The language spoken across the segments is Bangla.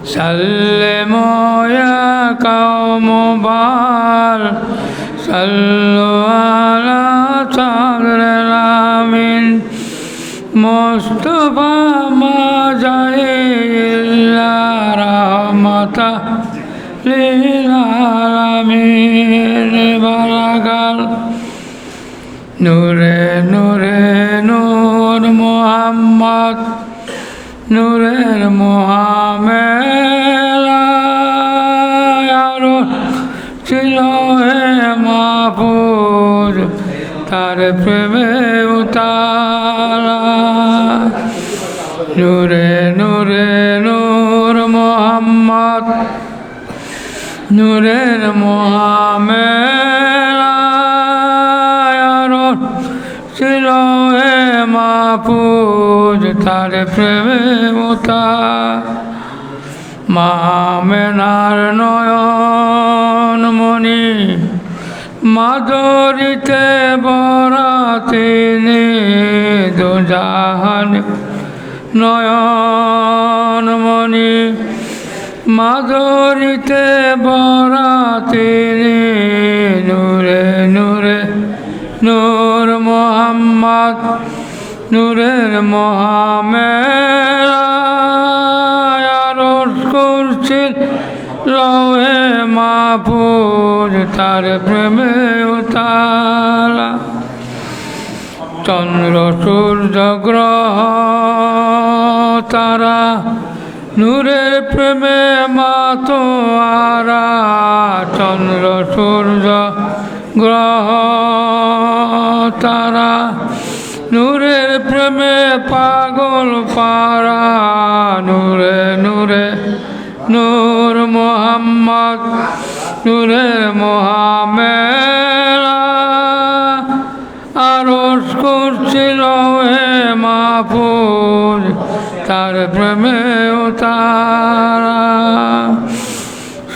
سلموا يا قوم بال صلوا على صدر الأمين مصطفى ما جاء إلا رحمة للعالمين بركال نور نور نور محمد নূরের মোহামেলা ছিল হে মাহফুজ তার প্রেমে উতারা নূরে নূরে নূর মোহাম্মদ নূরের মোহামেলা ছিল হে মাহফুজ তার প্রেমে উতারা মামেনার নয়ন মণি মাধুরীতে বরা তিনি দুজাহান নয়ন মণি মাধুরীতে বরা তিনি নূরে নূরে নূর মোহাম্মদ নূরের মোহামেলা করছেন লৌহে মাহফুজ তার প্রেমে উতারা চন্দ্র সূর্য গ্রহ তারা নূরের প্রেমে মাতোয়ারা চন্দ্র সূর্য গ্রহ তারা নূরের প্রেমে পাগল পারা নূরে নূরে নূর মোহাম্মদ নূরের মোহামেলা আরশ করছিল হে মাহফুজ তার প্রেমে উতারা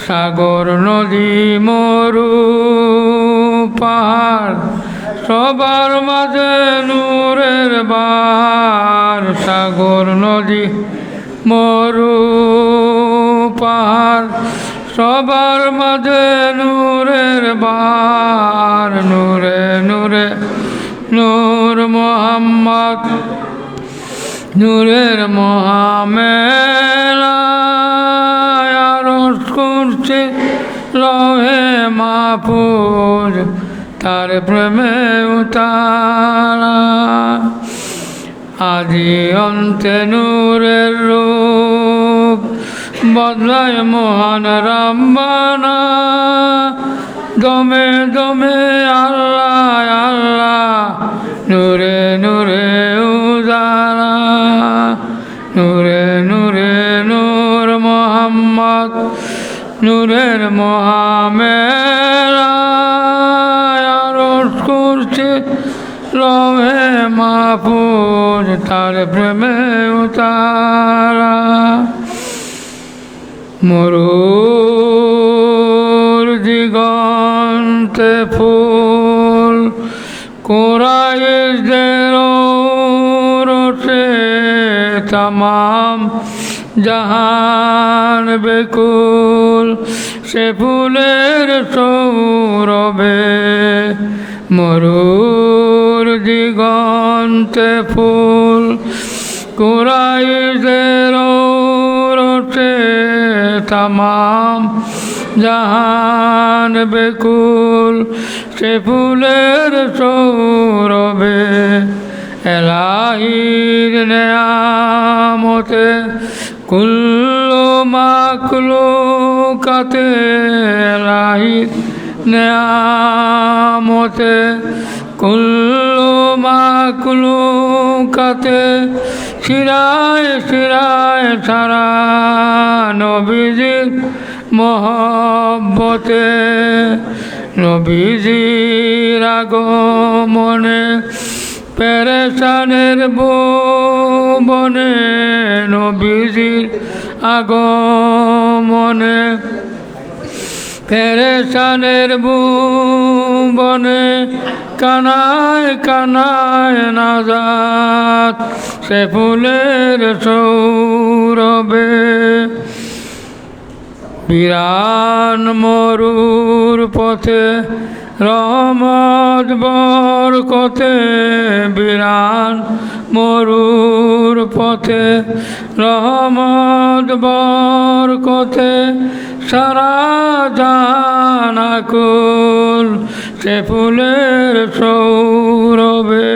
সাগর নদী মরু পাহাড় সবার মাঝে নূরের বাহার সাগর নদী মরু পাহাড় সবার মাঝে নূরের বাহার নূরে নূরে নূর মোহাম্মদ নূরের মোহামেলা আরশ করছে লৌহে মাহফুজ তার প্রেমে উতারা আদি অন্তে নূরের রূপ বদলায় মহান রাম্বানা দমে দমে আল্লাহ আল্লাহ নূরে নূরে উজালা নূরে নূরে নূর মোহাম্মদ নূরের মোহামেলা করছে লৌহে মাহফুজ তার প্রেমে উতারা মরুর দিগন্তে ফুল কোরাইশদের রোষে তামাম জাহান বেকুল সে ফুলের সৌরভে মরুর দিগন্তে ফুল কুরাইশদের রোষে তামাম জাহান বেকুল সে ফুলের সৌরভে এলাহির নেয়ামতে কুল্লু মাখলুক কাতে লাহি নেয়ামতে কুল্লু মাকুলু কাতে শিরায় শিরায় সারা নবীজির মহব্বতে নবীজির আগমনে পেরেশানের ভুবনে নবীজির আগমনে পেরেশানের ভুবনে কানায় কানায় নাজাত সে ফুলের সৌরভে বিরান মরুর পথে রহমত বরকতে বিরান মরুর পথে রহমত বরকতে সারা জানাকুল সে ফুলের সৌরভে।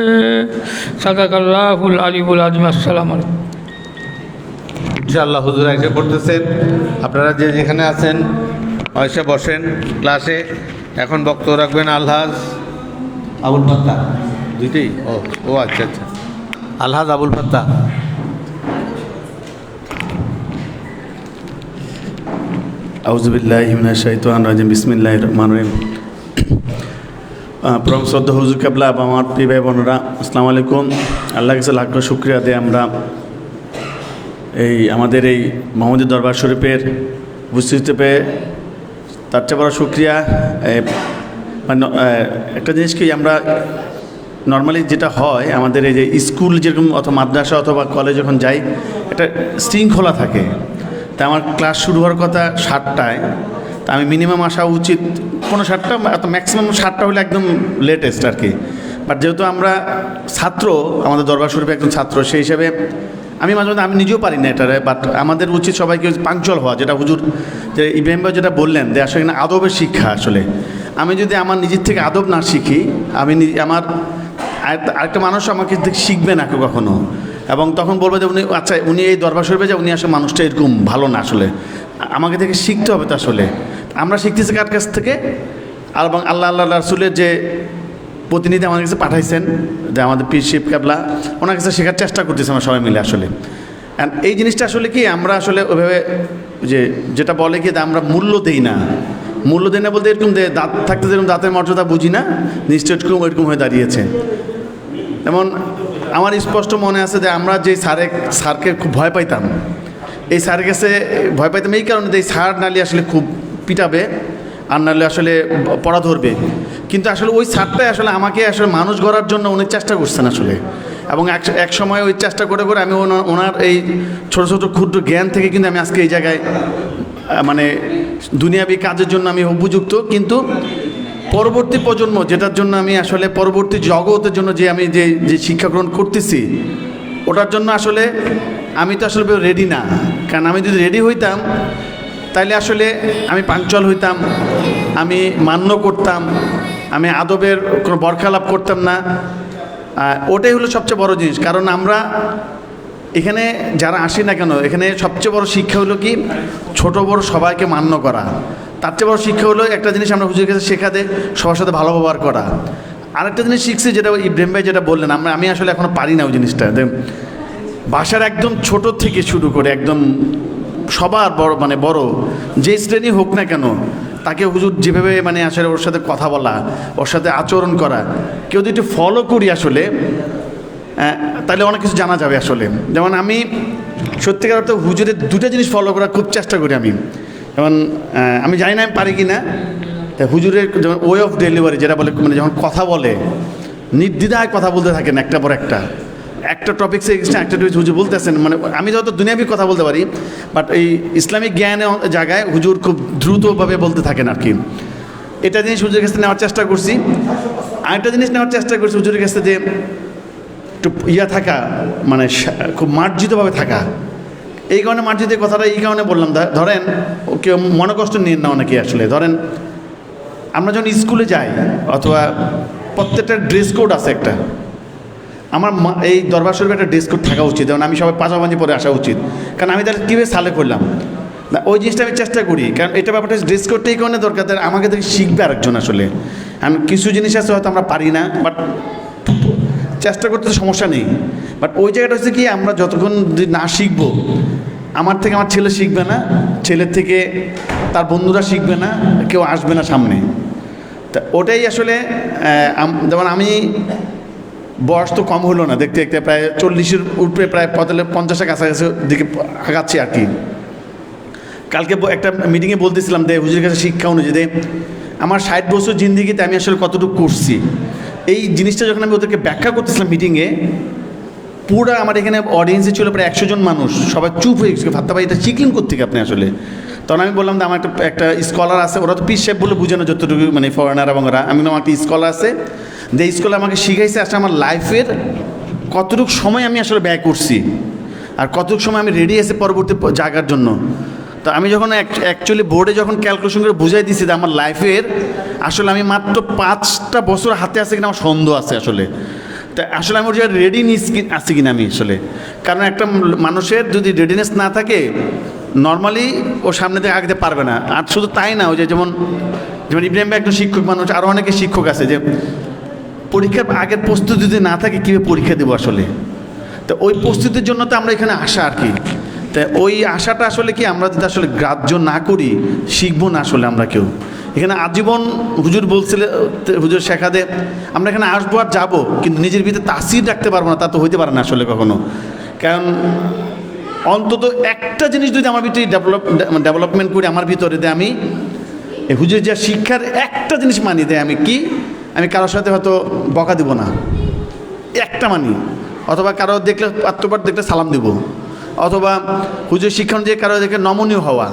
সাদাকাল্লাহুল আলিউল আযীম। আসসালামু আলাইকুম। ইনশাআল্লাহ হুজুর এসে পড়তেছেন, আপনারা যে যেখানে আছেন এসে বসেন ক্লাসে। এখন বক্তব্য রাখবেন আলহাজ আবুল ফাত্তাহ। দুইটাই? ও আচ্ছা আচ্ছা, আলহাজ আবুল ফাত্তাহ। আউযুবিল্লাহি মিনাশ শাইতানির রাজিম। বিসমিল্লাহির রহমানির রহিম। পরম শ্রদ্ধা হুজুর কেবলা, আমার প্রিয় ভাই বোনেরা, আসসালামু আলাইকুম। আল্লাহর কাছে লাখ লাখ শুকরিয়া দিয়ে আমরা এই আমাদের এই মোহাম্মদী দরবার শরীফের উপস্থিত পেয়ে তার চেয়ে বড় শুকরিয়া। মানে একটা জিনিস কি, আমরা নর্মালি যেটা হয় আমাদের এই যে স্কুল যেরকম অথবা মাদ্রাসা অথবা কলেজ যখন যাই, একটা শৃঙ্খলা থাকে। তা আমার ক্লাস শুরু হওয়ার কথা 7টায়, তা আমি মিনিমাম আসা উচিত 7:15, ম্যাক্সিমাম 7টা হলে একদম লেটেস্ট আর কি। বাট যেহেতু আমরা ছাত্র, আমাদের দরবার শরীফে একজন ছাত্র, সেই হিসাবে আমি মাঝে মাঝে আমি নিজেও পারি না এটারে। বাট আমাদের উচিত সবাইকে পাংচুয়াল হওয়া, যেটা হুজুর যে ইব্রাহিম ভাই যেটা বললেন যে আসলে এখানে আদবের শিক্ষা। আসলে আমি যদি আমার নিজের থেকে আদব না শিখি, আমি আমার আরেকটা মানুষ আমাকে শিখবে না কেউ কখনো, এবং তখন বলবে যে উনি আচ্ছা উনি এই দরবার শরীফে যে উনি আসলে মানুষটা এরকম ভালো না। আসলে আমাকে থেকে শিখতে হবে। তো আসলে আমরা শিখতেছি কার কাছ থেকে? এবং আল্লাহ রাসূলের যে প্রতিনিধি আমাদের কাছে পাঠাইছেন, যে আমাদের পীর শিব কেবলা, ওনার কাছে শেখার চেষ্টা করতেছি আমরা সবাই মিলে। আসলে এই জিনিসটা আসলে কি, আমরা আসলে ওইভাবে যেটা বলে কি, আমরা মূল্য দিই না বলতে এরকম দাঁত থাকতে যেরকম দাঁতের মর্যাদা বুঝি না, নিশ্চয় এরকম হয়ে দাঁড়িয়েছে। যেমন আমার স্পষ্ট মনে আছে যে আমরা যে স্যারকে খুব ভয় পাইতাম, এই স্যারের কাছে ভয় পাইতাম এই কারণে যে এই স্যার নালে আসলে খুব পিটাবে, আর নাহলে আসলে পড়া ধরবে। কিন্তু আসলে ওই স্যারটাই আসলে আমাকে আসলে মানুষ গড়ার জন্য অনেক চেষ্টা করছেন আসলে। এবং এক সময় ওই চেষ্টা করে আমি ওনার এই ছোটো ছোটো ক্ষুদ্র জ্ঞান থেকে কিন্তু আমি আজকে এই জায়গায় মানে দুনিয়াবি কাজের জন্য আমি উপযুক্ত। কিন্তু পরবর্তী প্রজন্ম, যেটার জন্য আমি আসলে পরবর্তী জগতের জন্য যে আমি যে শিক্ষা গ্রহণ করতেছি, ওটার জন্য আসলে আমি তো আসলে রেডি না। কারণ আমি যদি রেডি হইতাম তাইলে আসলে আমি পাঞ্চুয়াল হইতাম, আমি মান্য করতাম, আমি আদবের কোনো বরখালাপ করতাম না। ওটাই হলো সবচেয়ে বড় জিনিস। কারণ আমরা এখানে যারা আসি না কেন, এখানে সবচেয়ে বড় শিক্ষা হলো কি, ছোট বড় সবাইকে মান্য করা। তার চেয়ে বড় শিক্ষা হলো একটা জিনিস আমরা হুজুরের কাছে শেখাতে, সবার সাথে ভালো ব্যবহার করা। আরেকটা জিনিস শিখছি, যেটা ইব্রাহিম ভাই যেটা বললেন, আমি আসলে এখনও পারি না ওই জিনিসটা। বাসার একদম ছোট থেকে শুরু করে একদম সবার বড়, মানে বড় যে শ্রেণী হোক না কেন, তাকে হুজুর যেভাবে মানে আসলে ওর সাথে কথা বলা, ওর সাথে আচরণ করা, কেউ যদি ফলো করি আসলে তাহলে অনেক কিছু জানা যাবে আসলে। যেমন আমি সত্যিকার অর্থে হুজুরের দুটো জিনিস ফলো করার খুব চেষ্টা করি আমি। যেমন আমি জানি না আমি পারি কি না, হুজুরের যেমন ওয়ে অফ ডেলিভারি যেটা বলে, মানে যখন কথা বলে নির্দ্বিধায় কথা বলতে থাকেন, একটা পর একটা টপিক্সে একটা টপিক হুজুর বলতেছেন। মানে আমি যত দুনিয়াবি কথা বলতে পারি, বাট এই ইসলামিক জ্ঞানের জায়গায় হুজুর খুব দ্রুতভাবে বলতে থাকেন আর কি। এটা জিনিস হুজুরের কাছে নেওয়ার চেষ্টা করছি। আরেকটা জিনিস নেওয়ার চেষ্টা করছি হুজুরের কাছে, যে একটু থাকা, মানে খুব মার্জিতভাবে থাকা। এই কারণে মার্জিতের কথাটা এই কারণে বললাম, ধরেন কেউ মনে কষ্ট নিয়ে না অনেকে আসলে। ধরেন আমরা যখন স্কুলে যাই, অথবা প্রত্যেকটা ড্রেস কোড আছে একটা, আমার এই দরবার শরীফে একটা ড্রেস কোড থাকা উচিত। যেমন আমি সবাই পাজামাঞ্জি পরে আসা উচিত, কারণ আমি তাহলে কীভাবে সালে করলাম। না, ওই জিনিসটা আমি চেষ্টা করি, কারণ এটা ব্যাপারটা ড্রেস করতে এই কারণে দরকার, তার আমাকে থেকে শিখবে আরেকজন। আসলে আমি কিছু জিনিস আছে হয়তো আমরা পারি না, বাট চেষ্টা করতে তো সমস্যা নেই। বাট ওই জায়গাটা হচ্ছে কি, আমরা যতক্ষণ যদি না শিখবো, আমার থেকে আমার ছেলে শিখবে না, ছেলের থেকে তার বন্ধুরা শিখবে না, কেউ আসবে না সামনে। তা ওটাই আসলে যেমন আমি বয়স তো কম হলো না, দেখতে দেখতে প্রায় 40-এর উপরে, প্রায় 50-এর কাছাকাছি দিকে আগাচ্ছি আর কি। কালকে একটা মিটিংয়ে বলতেছিলাম যে হুজুরের কাছে শিক্ষা অনুযায়ী আমার 60 বছর জিন্দিগিতে আমি আসলে কতটুকু করছি, এই জিনিসটা যখন আমি ওদেরকে ব্যাখ্যা করতেছিলাম মিটিংয়ে, পুরো আমার এখানে অডিয়েন্সে ছিল প্রায় 100 জন মানুষ, সবাই চুপ হয়ে গেছে, ভাবতে পারি এটা শিখলেন কোত্থেকে আপনি আসলে। তখন আমি বললাম যে আমার একটা স্কলার আছে, ওরা তো পীর সাহেব বলে বুঝানো যতটুকু, মানে ফরেনার এবং ওরা, আমি বললাম একটা স্কলার আছে, যে স্কলার আমাকে শিখাইছে আসলে আমার লাইফের কতটুকু সময় আমি আসলে ব্যয় করছি আর কতটুকু সময় আমি রেডি আছি পরবর্তী জায়গার জন্য। তো আমি যখন অ্যাকচুয়ালি বোর্ডে যখন ক্যালকুলেশন করে বুঝাই দিচ্ছি যে আমার লাইফের আসলে আমি মাত্র 5টা বছর হাতে আছে কিনা আমার সন্দেহ আছে আসলে। তা আসলে আমি ওর জায়গায় রেডি আছি কিনা আমি আসলে, কারণ একটা মানুষের যদি রেডিনেস না থাকে নর্মালি ও সামনে থেকে আগাতে পারবে না। আর শুধু তাই না, ওই যে যেমন ইব্রাহিম ভাই একজন শিক্ষক মানুষ, আরও অনেকে শিক্ষক আছে, যে পরীক্ষার আগের প্রস্তুতি যদি না থাকে কীভাবে পরীক্ষা দেবো আসলে। তো ওই প্রস্তুতির জন্য তো আমরা এখানে আসা আর কি। তাই ওই আশাটা আসলে কি, আমরা যদি আসলে গ্রাহ্য না করি শিখবো না আসলে আমরা কেউ। এখানে আজীবন হুজুর বলছিলেন, হুজুর শেখাতে আমরা এখানে আসবো আর যাবো, কিন্তু নিজের ভিতরে তাসির রাখতে পারবো না, তা তো হইতে পারে না আসলে কখনো। কারণ অন্তত একটা জিনিস যদি আমার ভিতরে ডেভেলপমেন্ট করি আমার ভিতরে, যে আমি হুজুর যা শিক্ষার একটা জিনিস মানি, দেয় আমি কি, আমি কারোর সাথে হয়তো বকা দিব না, একটা মানি, অথবা কারো দেখলে আত্মপাঠ দেখলে সালাম দিব, অথবা হুজুর শিক্ষা অনুযায়ী কারো দেখে নমনীয় হওয়া,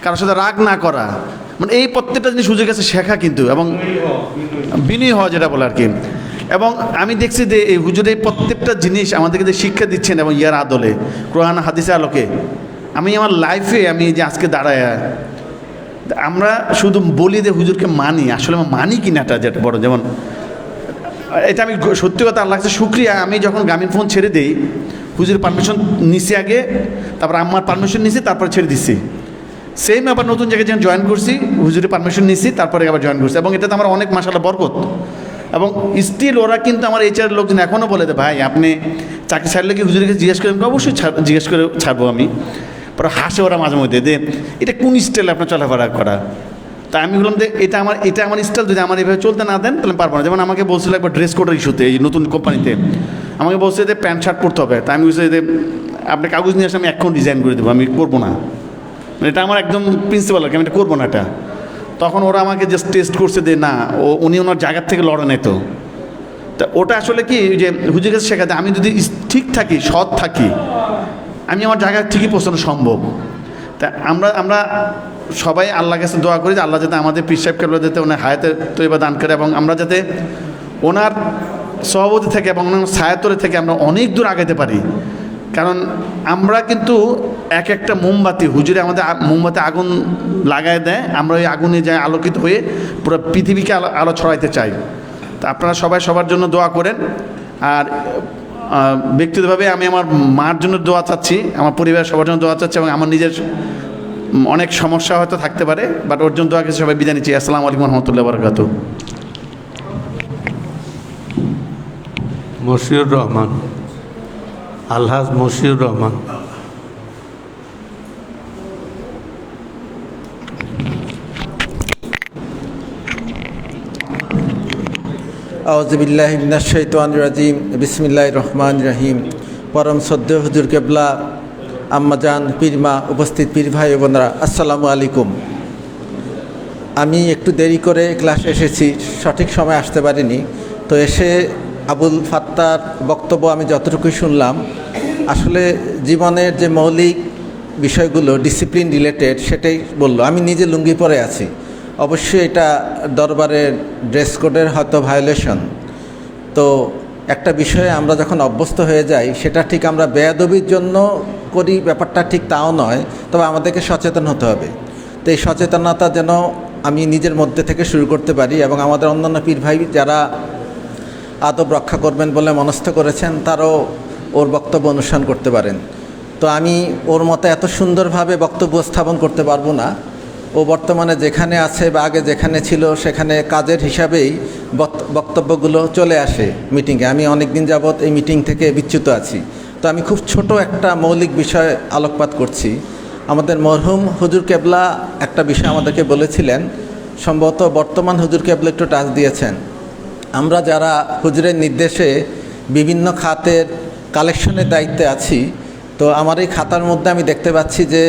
কারোর সাথে রাগ না করা, মানে এই প্রত্যেকটা জিনিস হুজুরের কাছে শেখা কিন্তু, এবং বিনয়ী হওয়া যেটা বলে আর কি। এবং আমি দেখছি যে এই হুজুর এই প্রত্যেকটা জিনিস আমাদেরকে যে শিক্ষা দিচ্ছেন, এবং ইয়ার আদলে কোরআন হাদিসের আলোকে আমি আমার লাইফে আমি যে আজকে দাঁড়ায়, আমরা শুধু বলি যে হুজুরকে মানি, আসলে আমার মানি কিনাটা যেটা বড়। যেমন এটা আমি সত্যি কথা আল্লাহ কাছে শুক্রিয়া, আমি যখন গ্রামীণ ফোন ছেড়ে দিই হুজুরের পারমিশন নিছি আগে, তারপর আমার পারমিশন নিছি, তারপর ছেড়ে দিচ্ছি। সেম আবার নতুন জায়গায় যখন জয়েন করছি হুজুরের পারমিশন নিছি, তারপরে আবার জয়েন করছি, এবং এটাতে আমার অনেক মাশাআল্লাহ বরকত। এবং স্টিল ওরা কিন্তু আমার এইচআর লোকজন এখনও বলে যে ভাই আপনি চাকরি ছাড়লে কি হুজুরকে জিজ্ঞেস করেন? অবশ্যই জিজ্ঞেস করে ছাড়বো আমি। পরে হাসে ওরা মাঝে মধ্যে, যে এটা কোন স্টাইলে আপনার চলাফেরা করা। তাই আমি বললাম যে এটা আমার স্টাইল, যদি আমার এইভাবে চলতে না দেন তাহলে পারবো না। যেমন আমাকে বলছিল একবার ড্রেস কোডের ইস্যুতে, এই নতুন কোম্পানিতে আমাকে বলছে যে প্যান্ট শার্ট পরতে হবে। তাই আমি বলছি যে আপনি কাগজ নিয়ে আসলে আমি এখন ডিজাইন করে দেবো, আমি করবো না, এটা আমার একদম প্রিন্সিপাল আর কি, আমি এটা করবো না এটা। তখন ওরা আমাকে জাস্ট টেস্ট করছে যে না, উনি ওনার জায়গার থেকে লড়ে নাই। তো ওটা আসলে কি যে হুজুরের কাছে শেখাতে, আমি যদি ঠিক থাকি, সৎ থাকি, আমি আমার জায়গায় ঠিকই পৌঁছানো সম্ভব। তা আমরা সবাই আল্লাহর কাছে দোয়া করি যে আল্লাহ যাতে আমাদের পীর সাহেব কেবলা যাতে ওনার হায়াতের তৈবা দান করে, এবং আমরা যাতে ওনার সভাপতি থেকে এবং ওনার ছায়াতলে থেকে আমরা অনেক দূর আগাইতে পারি। কারণ আমরা কিন্তু একটা মোমবাতি, হুজুরে আমাদের মোমবাতি আগুন লাগায় দেয়, আমরা ওই আগুনে যাই আলোকিত হয়ে পুরো পৃথিবীকে আলো ছড়াইতে চাই। তা আপনারা সবাই সবার জন্য দোয়া করেন। আর ব্যক্তিগতভাবে আমি আমার মার জন্য দোয়া চাচ্ছি, আমার পরিবারের সবার জন্য দোয়া চাচ্ছি, এবং আমার নিজের অনেক সমস্যা হয়তো থাকতে পারে, বাট ওর জন্য দোয়া কিছু সবাই বিদায় নিচ্ছি। আসসালামু আলাইকুম রহমতুল্লাহ বারাকাতুহু। মশিউর রহমান, আলহাজ মশিউর রহমান। আউযুবিল্লাহি মিনাশ শাইতানির রাজিম, বিসমিল্লাহির রহমানির রহিম। পরম শ্রদ্ধেয় হুজুর কেবলা, আম্মাজান, পীরমা, উপস্থিত পীর ভাই বোনেরা, আসসালামু আলাইকুম। আমি একটু দেরি করে ক্লাসে এসেছি, সঠিক সময় আসতে পারিনি। তো এসে আবুল ফাত্তার বক্তব্য আমি যতটুকুই শুনলাম, আসলে জীবনের যে মৌলিক বিষয়গুলো ডিসিপ্লিন রিলেটেড সেটাই বললো। আমি নিজে লুঙ্গি পরে আছি, অবশ্যই এটা দরবারের ড্রেস কোডের হয়তো ভায়োলেশন। তো একটা বিষয়ে আমরা যখন অভ্যস্ত হয়ে যাই, সেটা ঠিক আমরা বেয়াদবির জন্য করি ব্যাপারটা ঠিক তাও নয়, তবে আমাদেরকে সচেতন হতে হবে। তো এই সচেতনতা যেন আমি নিজের মধ্যে থেকে শুরু করতে পারি, এবং আমাদের অন্যান্য পীর ভাই যারা আদব রক্ষা করবেন বলে মনস্থ করেছেন, তারাও ওর বক্তব্য অনুসরণ করতে পারেন। তো আমি ওর মতো এত সুন্দরভাবে বক্তব্য স্থাপন করতে পারবো না। ও বর্তমানে যেখানে আছে বা আগে যেখানে ছিল সেখানে কাজের হিসাবেই বক্তব্যগুলো চলে আসে মিটিংয়ে। আমি অনেক দিন যাবৎ এই মিটিং থেকে বিচ্যুত আছি। তো আমি খুব ছোট একটা মৌলিক বিষয় আলোকপাত করছি। আমাদের মরহুম হুজুর কেবলা একটা বিষয় আমাদেরকে বলেছিলেন, সম্ভবত বর্তমান হুজুর কেবলা একটু টাচ দিয়েছেন। আমরা যারা হুজুরের নির্দেশে বিভিন্ন খাতের কালেকশনের দায়িত্বে আছি, তো আমার এই খাতার মধ্যে আমি দেখতে পাচ্ছি যে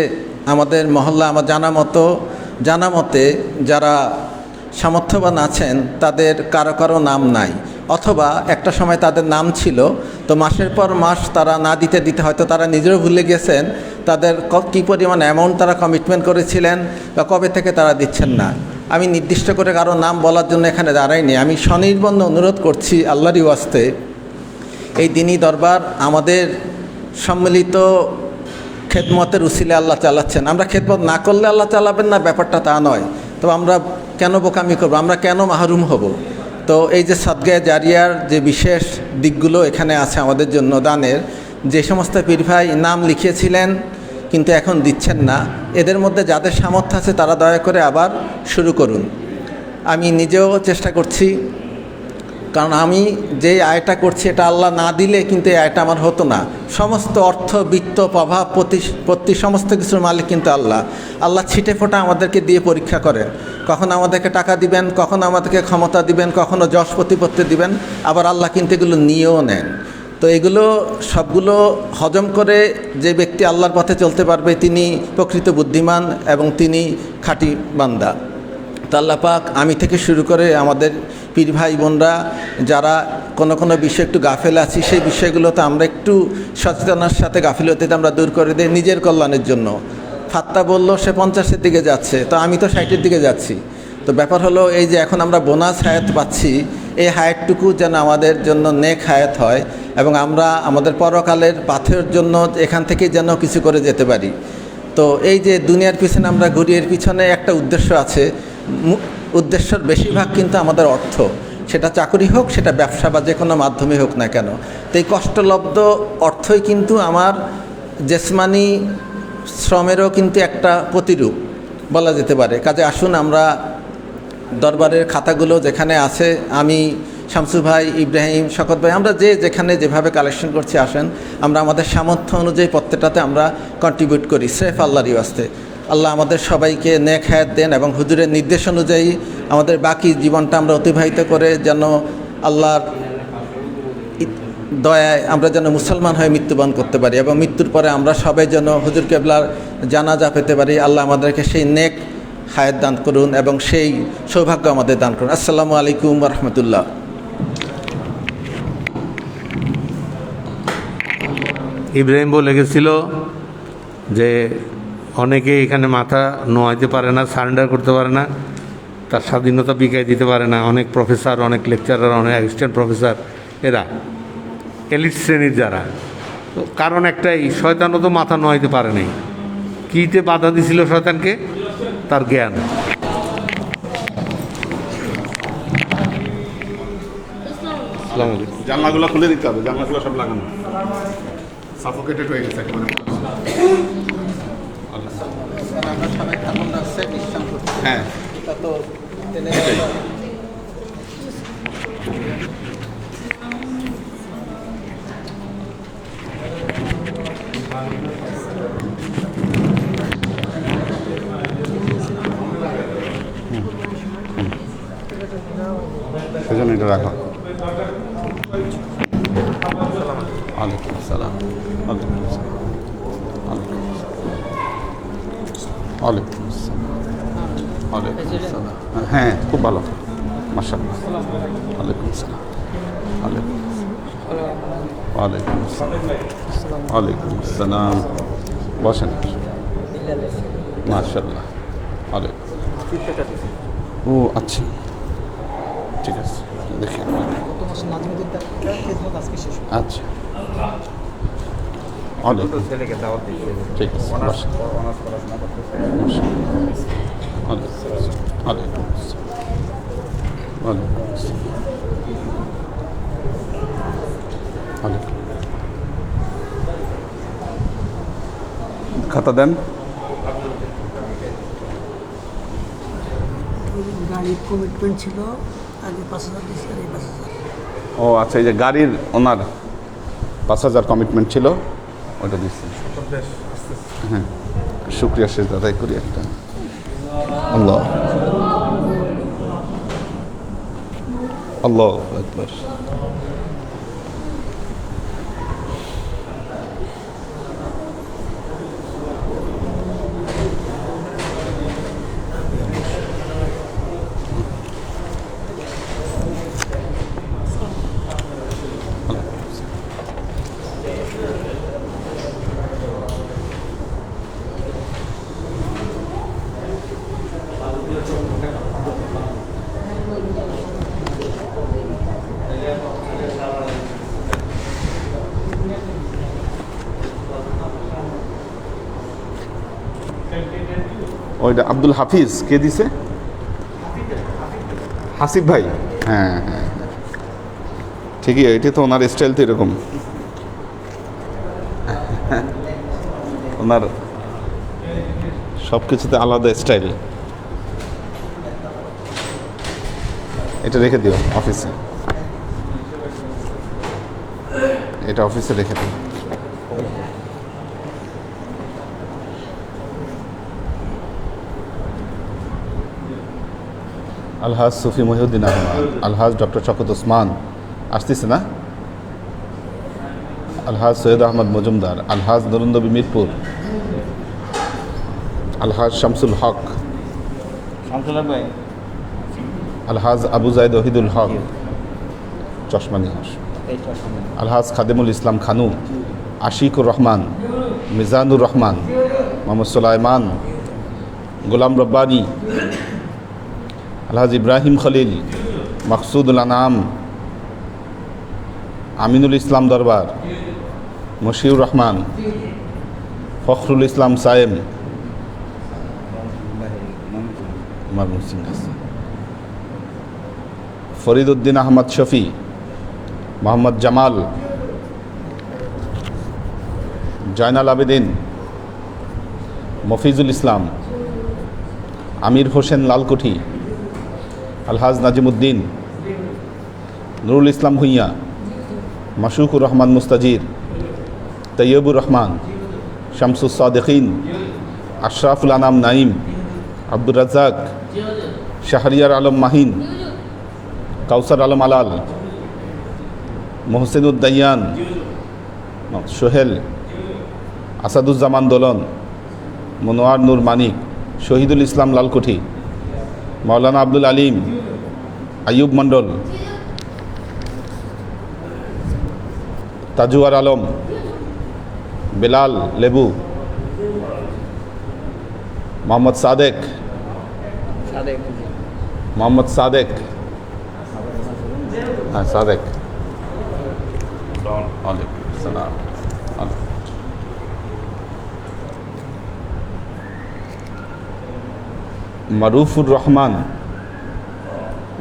আমাদের মহল্লা আমার জানা মতে যারা সামর্থ্যবান আছেন তাদের কারো কারো নাম নাই, অথবা একটা সময় তাদের নাম ছিল, তো মাসের পর মাস তারা না দিতে হয়তো তারা নিজেও ভুলে গেছেন তাদের কী পরিমাণ অ্যামাউন্ট তারা কমিটমেন্ট করেছিলেন বা কবে থেকে তারা দিচ্ছেন না। আমি নির্দিষ্ট করে কারো নাম বলার জন্য এখানে দাঁড়াইনি। আমি স্বনির্বন্ধ অনুরোধ করছি আল্লাহরই ওয়াস্তে, এই দিনী দরবার আমাদের সম্মিলিত খেদমতের উসিলে আল্লাহ চালাচ্ছেন। আমরা খেদমত না করলে আল্লাহ চালাবেন না, ব্যাপারটা তা নয়। তো আমরা কেন বোকামি করবো, আমরা কেন মাহরুম হব? তো এই যে সাদগায়ে জারিয়ার যে বিশেষ দিকগুলো এখানে আছে আমাদের জন্য দানের, যে সমস্ত পীর ভাই নাম লিখিয়েছিলেন কিন্তু এখন দিচ্ছেন না, এদের মধ্যে যাদের সামর্থ্য আছে তারা দয়া করে আবার শুরু করুন। আমি নিজেও চেষ্টা করছি, কারণ আমি যে আয়টা করছি এটা আল্লাহ না দিলে কিন্তু এই আয়টা আমার হতো না। সমস্ত অর্থ, বিত্ত, প্রভাব, প্রতি সমস্ত কিছুর মালিক কিন্তু আল্লাহ। আল্লাহ ছিটে ফোঁটা আমাদেরকে দিয়ে পরীক্ষা করেন। কখনো আমাদেরকে টাকা দিবেন, কখনো আমাদেরকে ক্ষমতা দিবেন, কখনো যশ প্রতিপত্তি দিবেন, আবার আল্লাহ কিন্তু এগুলো নিয়েও নেন। তো এগুলো সবগুলো হজম করে যে ব্যক্তি আল্লাহর পথে চলতে পারবে তিনি প্রকৃত বুদ্ধিমান এবং তিনি খাঁটি বান্দা। তো আল্লাহ পাক আমি থেকে শুরু করে আমাদের পীর ভাই বোনরা যারা কোনো বিষয়ে একটু গাফেল আছি, সেই বিষয়গুলোতে আমরা একটু সচেতনার সাথে গাফিলতিতে আমরা দূর করে দিই নিজের কল্যাণের জন্য। ফাত্তা বললো সে 50-এর দিকে যাচ্ছে, তো আমি তো 60-এর দিকে যাচ্ছি। তো ব্যাপার হলো এই যে এখন আমরা বোনাস হায়াত পাচ্ছি, এই হায়াতটুকু যেন আমাদের জন্য নেক হায়াত হয় এবং আমরা আমাদের পরকালের পাথের জন্য এখান থেকে যেন কিছু করে যেতে পারি। তো এই যে দুনিয়ার পিছনে আমরা ঘুরি, এর পিছনে একটা উদ্দেশ্য আছে। উদ্দেশ্যের বেশিরভাগ কিন্তু আমাদের অর্থ, সেটা চাকরি হোক, সেটা ব্যবসা বা যে কোনো মাধ্যমে হোক না কেন। তো এই কষ্টলব্ধ অর্থই কিন্তু আমার জেসমানি শ্রমেরও কিন্তু একটা প্রতিরূপ বলা যেতে পারে। কাজে আসুন আমরা দরবারের খাতাগুলো যেখানে আছে, আমি, শামসু ভাই, ইব্রাহিম, শকত ভাই, আমরা যেখানে যেভাবে কালেকশন করছি আসেন আমরা আমাদের সামর্থ্য অনুযায়ী প্রত্যেকটাতে আমরা কন্ট্রিবিউট করি স্রেফ আল্লাহরই ওয়াস্তে। আল্লাহ আমাদের সবাইকে নেক হায়াত দেন এবং হুজুরের নির্দেশ অনুযায়ী আমাদের বাকি জীবনটা আমরা অতিবাহিত করে যেন আল্লাহর দয়ায় আমরা যেন মুসলমান হয়ে মৃত্যুবরণ করতে পারি এবং মৃত্যুর পরে আমরা সবাই যেন হুজুর কেবলার জানাজা পেতে পারি। আল্লাহ আমাদেরকে সেই নেক হায়াত দান করুন এবং সেই সৌভাগ্য আমাদের দান করুন। আসসালামু আলাইকুম ওয়া রাহমাতুল্লাহ। ইব্রাহিম বলে গেছিল যে অনেকে এখানে মাথা নোয়াইতে পারে না, সারেন্ডার করতে পারে না, তার স্বাধীনতা বিকায় দিতে পারে না। অনেক প্রফেসর, অনেক লেকচারার, অনেক অ্যাসিস্ট্যান্ট প্রফেসর, এরা এলিট শ্রেণীর যারা, তো কারণ একটাই, শয়তানও তো মাথা নোয়াইতে পারে নাই। কীতে বাধা দিছিল শয়তানকে? তার জ্ঞান। আসসালামু আলাইকুম। জানলাগুলো খুলে দিতে হবে, জানলাগুলো সব লাগানো, সাফোকেটেড হয়ে গেছে একেবারে। আমরা সবাই থাকুন না, বিশ্রাম করছি। হ্যাঁ, এটা তো সেজন্য এটা রাখো। ওয়ালাইকুম আসসালাম। ওয়ালাইকুম আসসালাম। ওয়ালাইকুম আসসালাম। ওয়ালাইকুম আসসালাম। হ্যাঁ, খুব ভালো, মাশাআল্লাহ। ওয়ালাইকুম আসসালাম। ওয়ালাইকুম ওয়ালাইকুম আসসালাম। ওয়ালাইকুম আসসালাম। বসেন, মাশাআল্লাহ। ওয়ালাইকুম। ও আচ্ছা, ঠিক আছে, দেখি। আচ্ছা, ছেলেকে দাওয়াত দিচ্ছি, ঠিক আছে, বসেন। ওয়ালাইকুম আসসালাম। ওয়ালাইকুম আসসালাম। ওয়ালাইকুম। খাতা দেন। গাড়ির কমিটমেন্ট ছিল আগে 5,000 দিয়েছি আর এই 5,000। ও আচ্ছা, এই যে গাড়ির ওনার 5,000 কমিটমেন্ট ছিল, ওইটা দিচ্ছি। হ্যাঁ, শুক্রিয়া শেষ আদায় করি একটা। আল্লাহ আল্লাহ আকবার। ওইটা আব্দুল হাফিজ কে দিছে? হাসিফ ভাই। হ্যাঁ হ্যাঁ, ঠিকই, এটা তো ওনার স্টাইল তো এরকম, ওনার সব কিছুতে আলাদা স্টাইল। এটা রেখে দিও অফিসে, এটা অফিসে রেখে দিও। আলহাজ সুফি মহিউদ্দিন আহমদ, আলহাজ ডক্টর শওকত ওসমান আসতেছে না, আলহাজ সৈয়দ আহমদ মজুমদার, আলহাজ নরেন্দ্র মিরপুর, আলহাজ শামসুল হক, আলহাজ আবু জাইদ ওহিদুল হক চশমা নিয়ে আস, আলহাজ খাদেমুল ইসলাম খানু, আশিকুর রহমান, মিজানুর রহমান, মোহাম্মদ সুলাইমান, গোলাম রব্বানি, আলহাজ ইব্রাহিম খলিল, মকসুদুল আনাম, আমিনুল ইসলাম দরবার, মশিউর রহমান, ফখরুল ইসলাম সায়েম, ফরিদ উদ্দিন আহমদ শফি, মোহাম্মদ জামাল, জয়নাল আবেদিন, মফিজুল ইসলাম, আমির হোসেন লালকুঠি, আলহাজ নাজিমুদ্দিন, নুরুল ইসলাম ভুঁইয়া, মাসুকুর রহমান মুস্তাজির, তৈয়বুর রহমান, শামসুস সাদিকিন, আশরাফুল আনাম নাইম, আব্দুর রাজ্জাক, শাহরিয়ার আলম মাহিন, কাউসার আলম আলাল, মোহসেনুদ্দাইয়ান, সোহেল, আসাদুজ্জামান দোলন, মনোয়ার নূর মানিক, শহীদুল ইসলাম লালকুঠি, মৌলানা আব্দুল আলিম, আইয়ুব মণ্ডল, তাজুয়ার আলম, বেলাল লেবু, মোহাম্মদ সাদেক, মোহাম্মদ সাদেক, হ্যাঁ সাদেক, ওয়ালাইকুম আসসালাম, মারুফুর রহমান,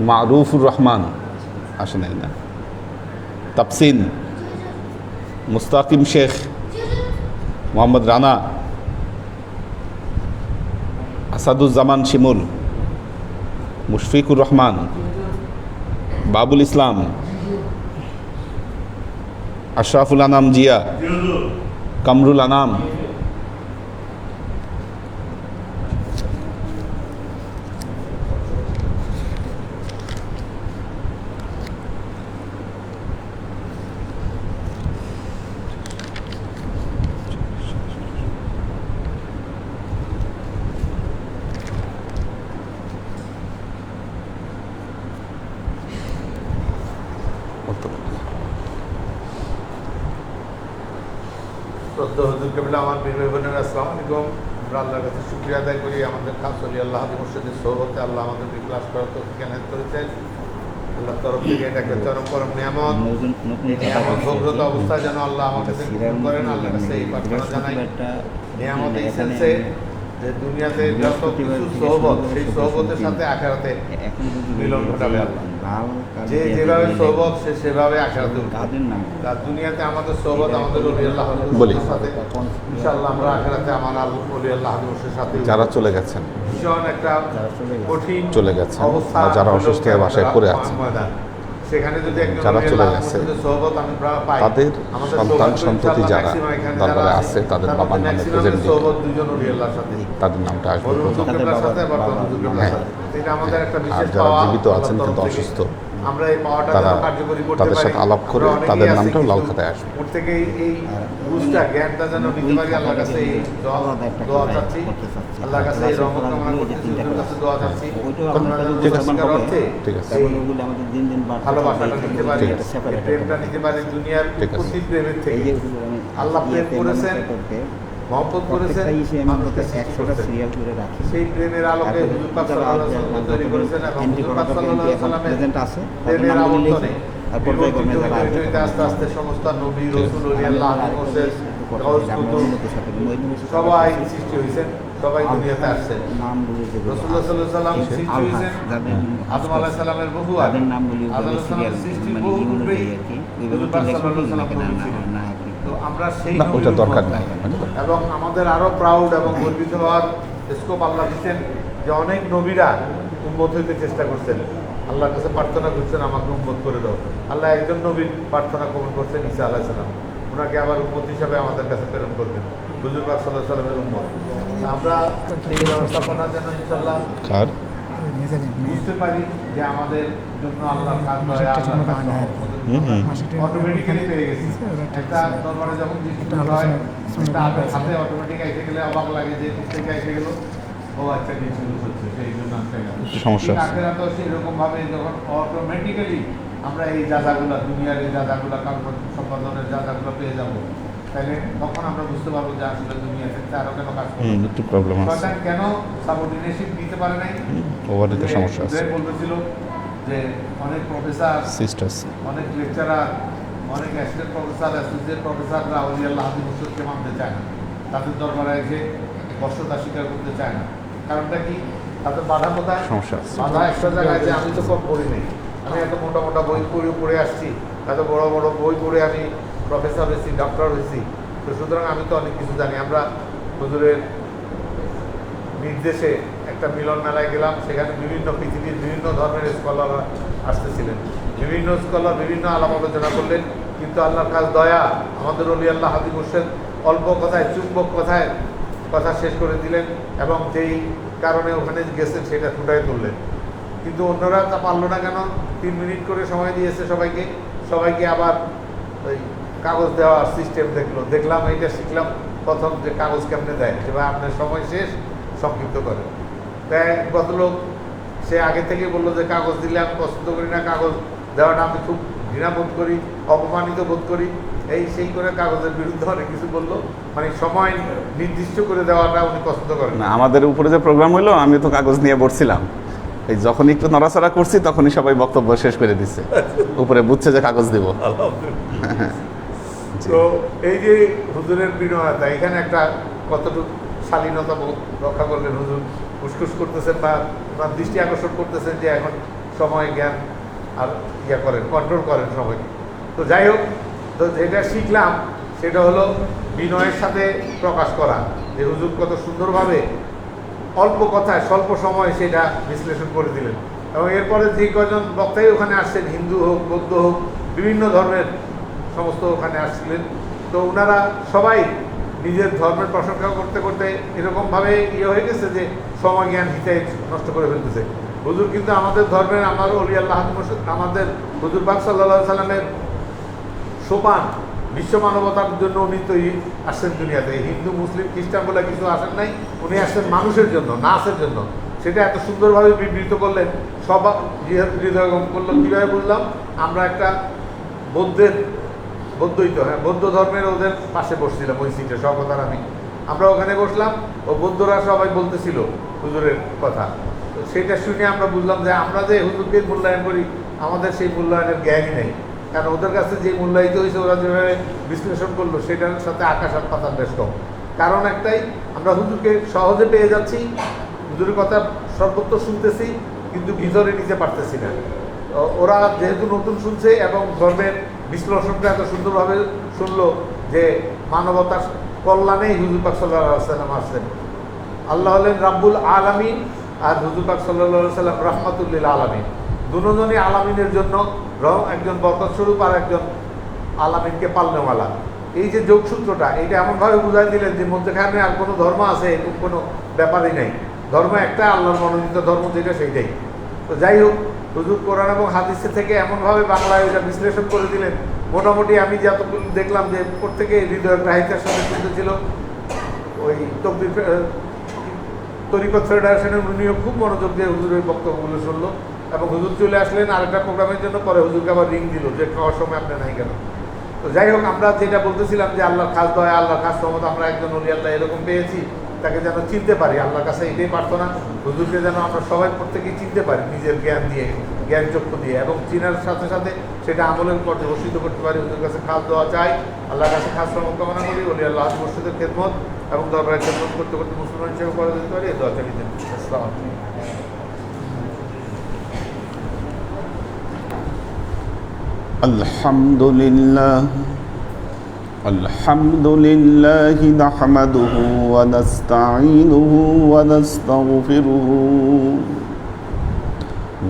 মারুফুর রহমান আসে নাই না, তাপসিন, মুস্তাকিম শেখ, মোহাম্মদ রানা, আসাদুজ্জামান শিমুল, মুশফিকুর রহমান, বাবুল ইসলাম, আশরাফুল আনাম জিয়া, কামরুল আনাম, শ্রদ্ধা হুজুর কেবলা, আমার বীর ভাই বোনেরা, আসসালামু আলাইকুম। আমরা আল্লাহর কাছে শুকরিয়া আদায় করি, আমাদের খাস অলি আল্লাহ মুর্শিদের সোহবতে আল্লাহ আমাদেরকে ক্লাস করার তৌফিক এনায়েত করেছেন। আল্লাহর তরফ থেকে এটা একটা চরম পরম নিয়ামত। এই নিয়ামত ভোগ্যত অবস্থায় যেন আল্লাহ আমার কাছে গ্রহণ করেন, আল্লাহর কাছে এই প্রার্থনা জানাই। নিয়ামত এই সেন্সে যে দুনিয়াতে যত কিছু সোহবত, সেই সোহবতের সাথে আখেরাতে মিলন ঘটাবে আল্লাহ। যে যেভাবে সোহবত সে সেভাবে আখেরাতে উঠবে। তাদের নাম আর দুনিয়াতে আমাদের সোহবত আমাদের ওলি আল্লাহ বলি। সাথে ইনশাআল্লাহ আমরা আখেরাতে আমার ওলি আল্লাহ হাবিবের সাথে যারা চলে গেছেন, ভীষণ একটা কঠিন চলে গেছেন, অবস্থা বা যারা অসুস্থ হয়ে বাসায় পড়ে আছেন, ময়দান। সেখানে যদি একজন যারা ওলি চলে আল্লাহ গেছে, মুর্শিদের সোহবত আমি পাই, তাদের আমাদের সন্তান সোহবত সন্ততি ইনশাআল্লাহ যারা maximum এখানে দরবারে যারা আছে, তাদের তার বাবার মধ্যে নামে maximum প্রেজেন্ট সোহবত দুজন ওলি আল্লাহর সাথে, তাদের নামটা আসবে বড় প্রথম। হুজুরের সাথে বর্তমান হুজুরের হ্যাঁ। সাথে। এটা আমাদের একটা আর বিশেষ যারা পাওয়া জীবিত আছেন আল্লাহর কিন্তু তরফ থেকে। অসুস্থ, আমরা এই পাওয়াটা তারা যেন কার্যকরী করতে তাদের পারি। সাথে আলাপ করে আমরা অনেকেই তাদের আছি নামটাও লাল কিন্তু খাতায় আসবে। ওর থেকে এই বুঝটা জ্ঞানটা যেন নিতে পারি আল্লাহর কাছে এই দোয়া চাচ্ছি, আল্লাহর কাছে এই রহমত কামনা করতেছি, হুজুরের কাছে দোয়া চাচ্ছি। ঠিক আছে। সত্যিকার অর্থে ঠিক আছে। এই ওগুলো আমাদের দিন দিন বাড়তে ভালোবাসাটা নিতে পারি, ঠিক আছে। এই প্রেমটা নিতে পারি দুনিয়ার ঠিক আছে। প্রতি প্রেমের এই থেকে। যে ওগুলো আমি আল্লাহ প্রেম ইয়েতে করেছেন, মানুষের করতে মহব্বত করেছেন, প্রত্যেকটা ইসে আমি মানুষকে সৃষ্টি 100টা করেছেন। সিরিয়াল করে রাখি। সেই প্রেমের আলোকে হুজুর পাক সাল্লাল্লাহু আলাইহি ওয়াসাল্লাম তৈরি করেছেন এবং হুজুর পাক সাল্লাল্লাহু আলাইহি ওয়াসাল্লামের প্রেজেন্ট আছে প্রেমের আবর্তনে আর পর্যায়ক্রমে যারা আসবে বিবর্তিত হইতে আস্তে আস্তে সমস্ত নবী রাসূল ওলি আল্লাহ মোসেস গাউস কুতুব সবাই সৃষ্টি হয়েছেন, সবাই দুনিয়াতে আসছেন। নামগুলো যেগুলো রাসূলুল্লাহ সাল্লাল্লাহু আলাইহি ওয়াসাল্লাম সৃষ্টি হয়েছেন যাদের আদম আলাইহিস সালামের বহু আগে। তাদের নামগুলি আদম আলাইহিস সিরিয়াল সালামের সৃষ্টির মানে বহু ইয়ে পূর্বেই অনুযায়ী আর কি হুজুর ওইভাবে পাক উল্লেখ সাল্লাল্লাহু করি আলাইহি ওয়াসাল্লাম না বলেছিলেন। না আর কি তো আমরা সেই না, ওটা নবীর দরকার উম্মত। নাই। এবং আমাদের আরো প্রাউড এবং গর্বিত হওয়ার স্কোপ আল্লাহ দিচ্ছেন যে অনেক নবীরা উম্মত হইতে চেষ্টা করছেন, আল্লাহর কাছে প্রার্থনা করছেন আমাকে উম্মত করে দাও। আল্লাহ একজন নবীর প্রার্থনা কবুল করছেন, ঈসা আলাইহিস সালাম, ওনাকে আবার উম্মত হিসাবে আমাদের কাছে প্রেরণ করবেন, হুজুর পাক সাল্লাল্লাহু আলাইহি ওয়াসাল্লামের উম্মত। আমরা এই ব্যবস্থাপনা যেন ইনশাআল্লাহ কার বুঝতে পারি যে আমাদের জন্য আল্লাহর কাজ দয়া, আল্লাহর কাজ অটোমেটিক্যালি পেয়ে গেছি। একটা দরবারে যখন জিনিস হয় একটা হাতে অটোমেটিক এসে গেলে অবাক লাগে যে থেকে এসে গেল, ও আচ্ছা কিছু হচ্ছে, সেই জন্য আসতে গেল। সমস্যা আছে। আখেরা তো সেরকম ভাবে যখন অটোমেটিক্যালি আমরা এই জায়গাগুলো দুনিয়ার এই জায়গাগুলো কার্য সম্পাদনের জায়গাগুলো পেয়ে যাবো, তাহলে তখন আমরা বুঝতে পারবো যে আসলে দুনিয়া থেকে আরো কেন কাজ করবো, একটু প্রবলেম আছে, শয়তান কেন সাবঅর্ডিনেশন দিতে পারে নাই। ওভারেতে সমস্যা আছে, বলতেছিল যে অনেক প্রফেসর, সিস্টার্স অনেক লেকচারার, অনেক অ্যাসিস্ট্যান্ট প্রফেসর, অ্যাসোসিয়েট প্রফেসররা ওলি আল্লাহ হাবিব মুর্শিদকে মানতে চায় না, তাদের দরবারে এসে বর্ষতা স্বীকার করতে চায় না। কারণটা কি? তাদের বাধা কোথায়? সমস্যা আছে। বাধা একটা জায়গায় যে আমি তো কম পড়ি নেই, আমি এত মোটা মোটা বই পড়ে আসছি, এত বড় বড় বই পড়ে আমি প্রফেসর হয়েছি, ডক্টর হয়েছি, তো সুতরাং আমি তো অনেক কিছু জানি। আমরা হুজুরের নির্দেশে একটা মিলন মেলায় গেলাম, সেখানে বিভিন্ন পৃথিবীর বিভিন্ন ধর্মের স্কলাররা আসতেছিলেন, বিভিন্ন স্কলার বিভিন্ন আলাপ আলোচনা করলেন, কিন্তু আল্লাহর কাজ দয়া, আমাদের ওলি আল্লাহ হাবিব মুর্শিদ অল্প কথায় চুম্বক কথায় কথা শেষ করে দিলেন এবং যেই কারণে ওখানে গেছেন সেটা ফুটাই তুললেন। কিন্তু অন্যরা তা পারলো না কেন? 3 মিনিট করে সময় দিয়েছে সবাইকে আবার ওই কাগজ দেওয়ার সিস্টেম দেখলাম, এইটা শিখলাম প্রথম যে কাগজ কেমনে দেয়, যে ভাই আপনার সময় শেষ, সংক্ষিপ্ত করে। তাই ভদ্রলোক সে আগে থেকে বললো যে কাগজ দিলে আমি পছন্দ করি না, কাগজ দেওয়াটা আমি খুব ঘৃণা বোধ করি, অপমানিত বোধ করি, এই সেই করে কাগজের বিরুদ্ধে অনেক কিছু বললো, মানে সময় নির্দিষ্ট করে দেওয়াটা উনি পছন্দ করেন না, না। আমাদের উপরে যে প্রোগ্রাম হলো আমি তো কাগজ নিয়ে বসছিলাম, এই যখন একটু নড়াচড়া করছি তখনই সবাই বক্তব্য শেষ করে দিচ্ছে, উপরে বুঝছে যে কাগজ দিব। তো এই যে হুজুরের বিনয়তা, এখানে একটা কতটুকু শালীনতা বোধ রক্ষা করলেন হুজুর, ফুসফুস করতেছেন বা ওনার দৃষ্টি আকর্ষণ করতেছেন যে এখন সময় জ্ঞান আর করেন, কন্ট্রোল করেন সময়কে। তো যাই হোক, তো যেটা শিখলাম সেটা হলো বিনয়ের সাথে প্রকাশ করা, যে হুজুর কত সুন্দরভাবে অল্প কথায় স্বল্প সময় সেটা বিশ্লেষণ করে দিলেন। এবং এরপরে যে কজন বক্তাই ওখানে আসছেন, হিন্দু হোক, বৌদ্ধ হোক, বিভিন্ন ধর্মের সমস্ত ওখানে আসছিলেন, তো ওনারা সবাই নিজের ধর্মের প্রশংসা করতে করতে এরকমভাবে হয়ে গেছে যে সময় জ্ঞান হিতায় নষ্ট করে ফেলতেছে। হুজুর কিন্তু আমাদের ধর্মের, আমার ওলি আল্লাহ আমাদের হুজুর পাক সাল্লাল্লাহু আলাইহি সাল্লামের সোপান, বিশ্ব মানবতার জন্য উনি তো আসছেন দুনিয়াতে। হিন্দু মুসলিম খ্রিস্টান বলে কিছু আসেন নাই, উনি আসছেন মানুষের জন্য, নাচের জন্য। সেটা এত সুন্দরভাবে বিবৃত করলেন, সব হৃদয়ঙ্গম করলো। কীভাবে বুঝলাম? আমরা একটা বৌদ্ধ ধর্মের ওদের পাশে বসছিলাম ওই সিটে, সর্বতার আমরা ওখানে বসলাম, ও বৌদ্ধরা সবাই বলতেছিল হুজুরের কথা। তো সেটা শুনে আমরা বুঝলাম যে আমরা যে হুজুরকে মূল্যায়ন করি, আমাদের সেই মূল্যায়নের জ্ঞানই নেই। কারণ ওদের কাছে যে মূল্যায়িত হয়েছে, ওরা যেভাবে বিশ্লেষণ করলো, সেটার সাথে আকাশ আর পাতাল বেশ কম। কারণ একটাই, আমরা হুজুরকে সহজে পেয়ে যাচ্ছি, হুজুরের কথা সর্বত্র শুনতেছি, কিন্তু ভিতরে নিতে পারতেছি না। ওরা যেহেতু নতুন শুনছে এবং ধর্মের বিশ্লেষণটা এত সুন্দরভাবে শুনলো যে মানবতার কল্যাণেই হুজুর পাক সাল্লাল্লাহু আলাইহি ওয়াসাল্লাম আসছেন। আল্লাহ হলেন রাব্বুল আলামিন আর হুজুর পাক সাল্লাল্লাহু আলাইহি ওয়াসাল্লাম রাহমাতুল লিল আলামিন। দুজনই আলামিনের জন্য একজন বরকত স্বরূপ আর একজন আলামিনকে পালনেওয়ালা। এই যে যোগসূত্রটা এটা এমনভাবে বুঝাই দিলেন যে মধ্যখানে আর কোনো ধর্ম আছে এরকম কোনো ব্যাপারই নেই। ধর্ম একটা, আল্লাহর মনোনীত ধর্ম যেটা সেইটাই। তো যাই হোক, হুজুর কোরআন এবং হাদিসে থেকে এমনভাবে বাংলায় এটা বিশ্লেষণ করে দিলেন, মোটামুটি আমি যতটুকু দেখলাম যে প্রত্যেকে হৃদয়ের গ্রাহিতার সাথে শুনতেছিল। ওই তরিকত ফেডারেশনের উনিও খুব মনোযোগ দিয়ে হুজুরের বক্তব্যগুলো শুনলো এবং হুজুর চলে আসলেন আরেকটা প্রোগ্রামের জন্য। পরে হুজুরকে আবার রিং দিল যে খাওয়ার সময় আপনি নাই কেন। তো যাই হোক, আমরা যেটা বলতেছিলাম যে আল্লাহর খাস দয়া, আল্লাহর খাস রহমত আমরা একজন ওলি আল্লাহ এরকম পেয়েছি, তাকে যেন চিনতে পারি। আল্লাহর কাছে এটাই প্রার্থনা, হুজুরকে যেন আমরা সবাই প্রত্যেকেই চিনতে পারি নিজের জ্ঞান দিয়ে, জ্ঞান চক্ষু দিয়ে, এবং চিনার সাথে সাথে সেটা আমলের পর্যবসিত করতে পারি। হুজুর কাছে খাস দোয়া চাই, আল্লাহর কাছে খাস রহমত কামনা করি, ওলি আল্লাহ মসজিদের খেদমত এবং দরবারের খেদমত করতে করতে মুসলমান হিসেবে করে দিতে পারি। এই দোয়া চাই দিন। আসসালামু আলাইকুম। الحمد لله نحمده ونستعينه ونستغفره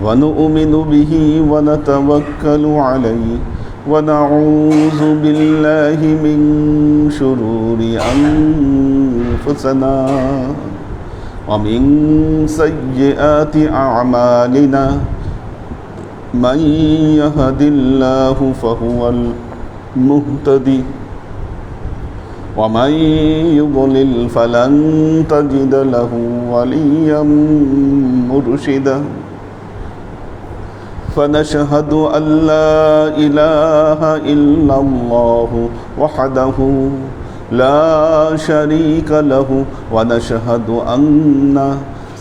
ونؤمن به ونتوكل عليه ونعوذ بالله من شرور أنفسنا ومن سيئات أعمالنا من يهد الله فهو المهتدي ومن يضلل فلن تجد له وليا مرشدا فنشهد أن لا إله إلا الله وحده لا شريك له ونشهد أن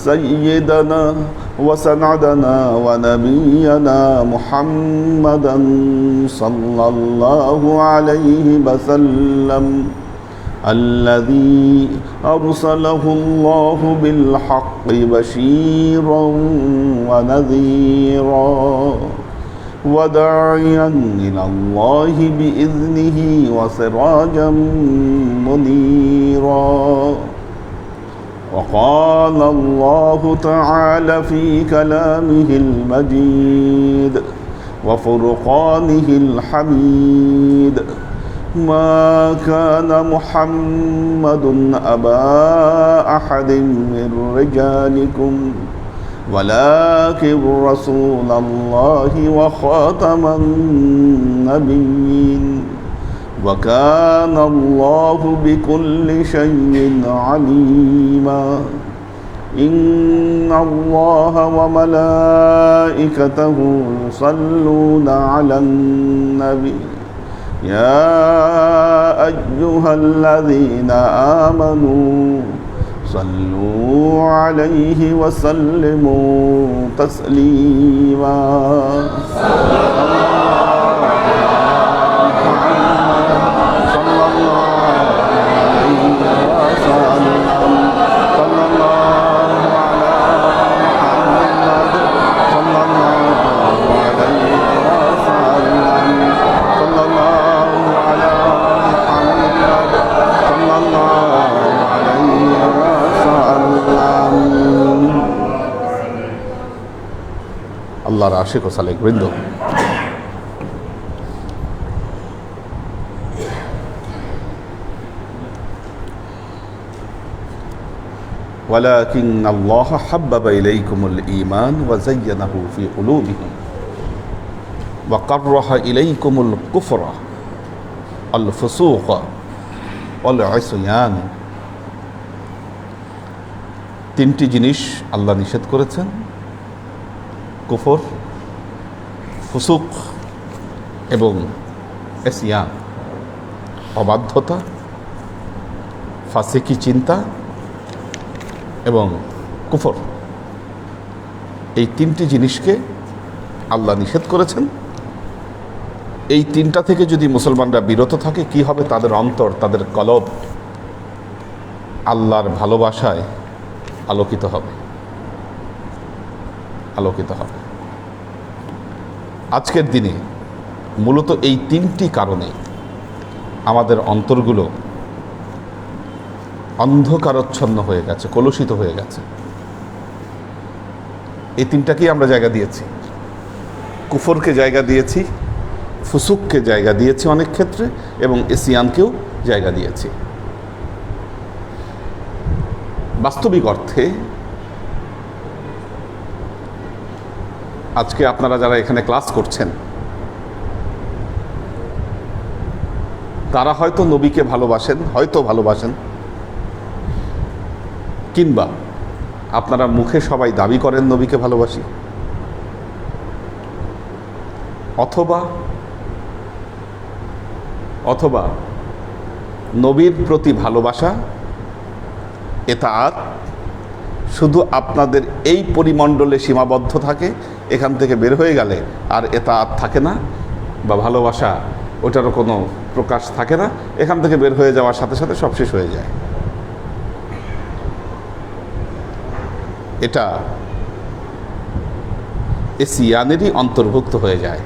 سيدنا وسندنا ونبينا محمدا صلى الله عليه وسلم الذي أرسله الله بالحق بشيرا ونذيرا وداعيا إلى الله بإذنه وسراجا منيرا وقال الله تعالى في كلامه المجيد وفرقانه الحميد ما كان محمد أبا أحد من رجالكم ولكن رسول الله وخاتم النبيين وكان الله بكل شيء عليما إن الله وملائكته يصلون على النبي يا أيها الذين آمنوا صلوا عليه وسلموا تسليما আল্লাহর আশিক ও সালেক বৃন্দ, ولكن الله حبب إليكم الإيمان وزينه في قلوبكم وكره إليكم الكفر الفسوق والعصيان। তিনটি জিনিস আল্লাহ নিষেধ করেছেন: কুফর, ফুসুক এবং এসিয়ান, অবাধ্যতা, ফাসিকি চিন্তা এবং কুফর। এই তিনটি জিনিসকে আল্লাহ নিষেধ করেছেন। এই তিনটা থেকে যদি মুসলমানরা বিরত থাকে, কি হবে? তাদের অন্তর, তাদের কলব আল্লাহর ভালোবাসায় আলোকিত হবে, আলোকিত হবে। আজকের দিনে মূলত এই তিনটি কারণে আমাদের অন্তরগুলো অন্ধকারচ্ছন্ন হয়ে গেছে, কলুষিত হয়ে গেছে। এই তিনটাকেই আমরা জায়গা দিয়েছি। কুফরকে জায়গা দিয়েছি, ফুসুককে জায়গা দিয়েছি অনেক ক্ষেত্রে, এবং ইসিয়ানকেও জায়গা দিয়েছি। বাস্তবিক অর্থে আজকে আপনারা যারা এখানে ক্লাস করছেন তারা হয়তো নবীকে ভালোবাসেন, কিংবা আপনারা মুখে সবাই দাবি করেন নবীকে ভালোবাসি, অথবা নবীর প্রতি ভালোবাসা, এতাআত শুধু আপনাদের এই পরিমণ্ডলে সীমাবদ্ধ থাকে, এখান থেকে বের হয়ে গেলে আর এতাআত থাকে না, বা ভালোবাসা ওটারও কোনো প্রকাশ থাকে না, এখান থেকে বের হয়ে যাওয়ার সাথে সাথে সব শেষ হয়ে যায়। এটা ইসিয়ানেরই অন্তর্ভুক্ত হয়ে যায়।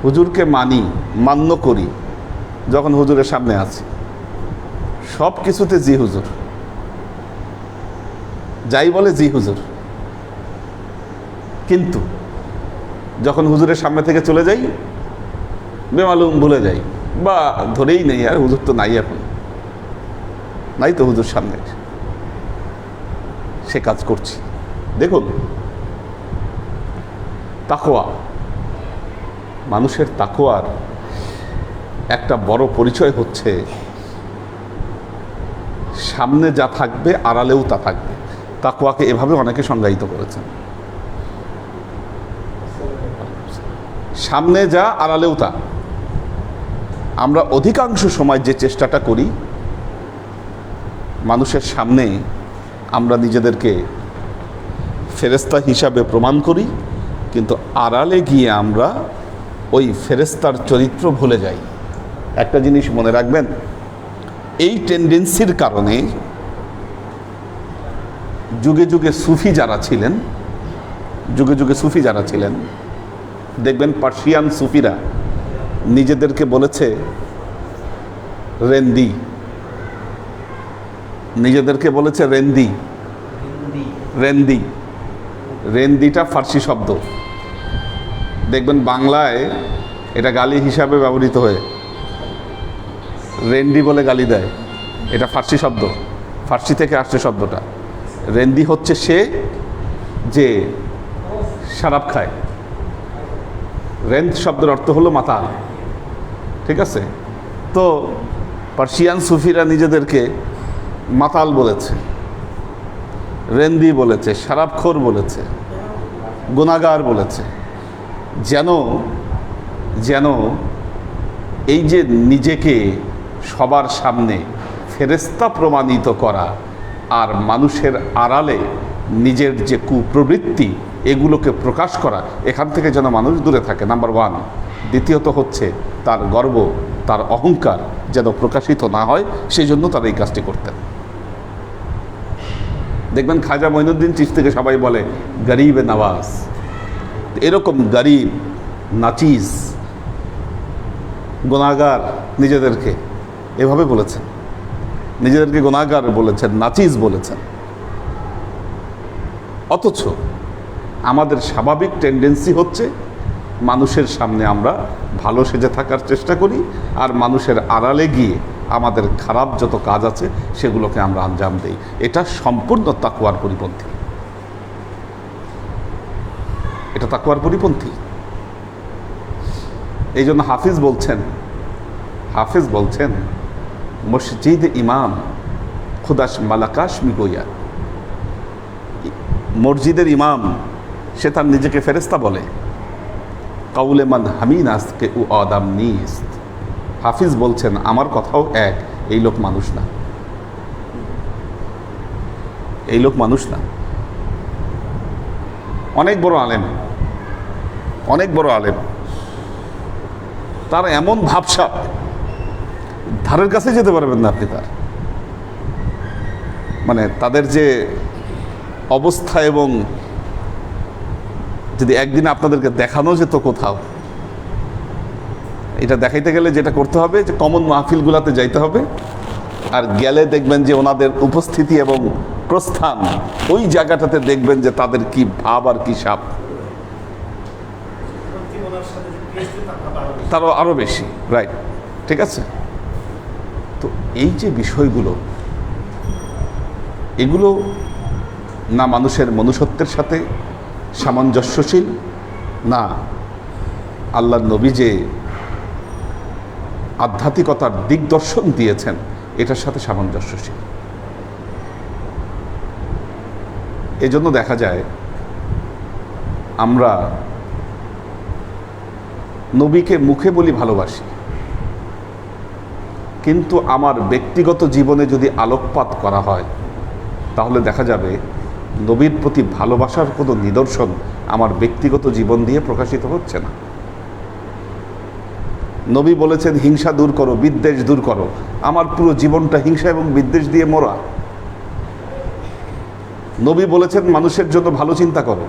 হুজুরকে মান্য করি যখন হুজুরের সামনে আছি, সব কিছুতে জি হুজুর, যাই বলে জি হুজুর, কিন্তু যখন হুজুরের সামনে থেকে চলে যাই বেমালুম ভুলে যাই, বা ধরেই নেই আর হুজুর তো নাই, এখন নাই তো হুজুর সামনে, সে কাজ করছি। দেখুন, তাকওয়া, মানুষের তাকওয়ার একটা বড় পরিচয় হচ্ছে সামনে যা থাকবে আড়ালেও তা থাকবে। তাকওয়াকে এভাবে অনেকে সংজ্ঞায়িত করেছেন, সামনে যা আড়ালেও তা। আমরা অধিকাংশ সময় যে চেষ্টাটা করি, মানুষের সামনে আমরা নিজেদেরকে ফেরেশতা হিসাবে প্রমাণ করি, কিন্তু আড়ালে গিয়ে আমরা ওই ফেরেশতার চরিত্র ভুলে যাই। একটা জিনিস মনে রাখবেন, এই টেন্ডেন্সির কারণে যুগে যুগে সুফি যারা ছিলেন, দেখবেন পার্সিয়ান সুফিরা নিজেদেরকে বলেছে রেন্দি, রেন্দিটা ফার্সি শব্দ। দেখবেন বাংলায় এটা গালি হিসাবে ব্যবহৃত হয়ে রেন্ডি বলে গালি দেয়, এটা ফার্সি শব্দ, ফার্সি থেকে আসছে শব্দটা। রেন্দি হচ্ছে সে যে শরাব খায়, রেন্দ শব্দের অর্থ হলো মাতাল, ঠিক আছে? তো পার্সিয়ান সুফিরা নিজেদেরকে মাতাল বলেছে, রেন্দি বলেছে, শরাবখোর বলেছে, গুনাহগার বলেছে, যেন এই যে নিজেকে সবার সামনে ফেরেশতা প্রমাণিত করা আর মানুষের আড়ালে নিজের যে কুপ্রবৃত্তি এগুলোকে প্রকাশ করা, এখান থেকে যেন মানুষ দূরে থাকে, নাম্বার ওয়ান। দ্বিতীয়ত হচ্ছে তার গর্ব, তার অহংকার যেন প্রকাশিত না হয়, সেই জন্য তারা এই কাজটি করতেন। দেখবেন খাজা মঈনুদ্দিন চিশতিকে সবাই বলে গরিব নওয়াজ, এরকম গরিব, নাচিজ, গুনাহগার নিজেদেরকে এভাবে বলেছেন, নিজেদেরকে গুনাহগার বলেছেন, নাচিজ বলেছেন। অথচ আমাদের স্বাভাবিক টেন্ডেন্সি হচ্ছে মানুষের সামনে আমরা ভালো সেজে থাকার চেষ্টা করি, আর মানুষের আড়ালে গিয়ে আমাদের খারাপ যত কাজ আছে সেগুলোকে আমরা আঞ্জাম দেই। এটা সম্পূর্ণ তাকওয়ার পরিপন্থী, এটা তাকওয়ার পরিপন্থী। এই জন্য হাফিজ বলছেন মসজিদ ইমাম খুদাস মালাকাশ মিগোয়া, মসজিদের ইমাম সে তার নিজেকে ফেরেশতা বলে, কাউলে মান হামিন আজকে উ আদাম নিস্ত। হাফিজ বলছেন আমার কথাও এক, এই লোক মানুষ না, এই লোক মানুষ না। অনেক বড় আলেম, তার এমন ভাবসাব, ধারের কাছে যেতে পারবেন না আপনি তার, মানে তাদের যে অবস্থা এবং যদি একদিন আপনাদেরকে দেখানো যেত কোথাও, এটা দেখাইতে গেলে যেটা করতে হবে যে কমন মাহফিলগুলোতে যাইতে হবে, আর গেলে দেখবেন যে ওনাদের উপস্থিতি এবং প্রস্থান ওই জায়গাটাতে দেখবেন যে তাদের কি ভাব আর কি সাপ, তারও আরও বেশি, রাইট, ঠিক আছে। তো এই যে বিষয়গুলো, এগুলো না মানুষের মনুষ্যত্বের সাথে সামঞ্জস্যশীল, না আল্লাহর নবী যে আধ্যাত্মিকতার দিগদর্শন দিয়েছেন এটার সাথে সামঞ্জস্যশীল। এজন্য দেখা যায় আমরা নবীকে মুখে বলি ভালোবাসি, কিন্তু আমার ব্যক্তিগত জীবনে যদি আলোকপাত করা হয় তাহলে দেখা যাবে নবীর প্রতি ভালোবাসার কোনো নিদর্শন আমার ব্যক্তিগত জীবন দিয়ে প্রকাশিত হচ্ছে না। নবী বলেছেন হিংসা দূর করো, বিদ্বেষ দূর করো, আমার পুরো জীবনটা হিংসা এবং বিদ্বেষ দিয়ে মোড়া। নবী বলেছেন মানুষের জন্য ভালো চিন্তা করো,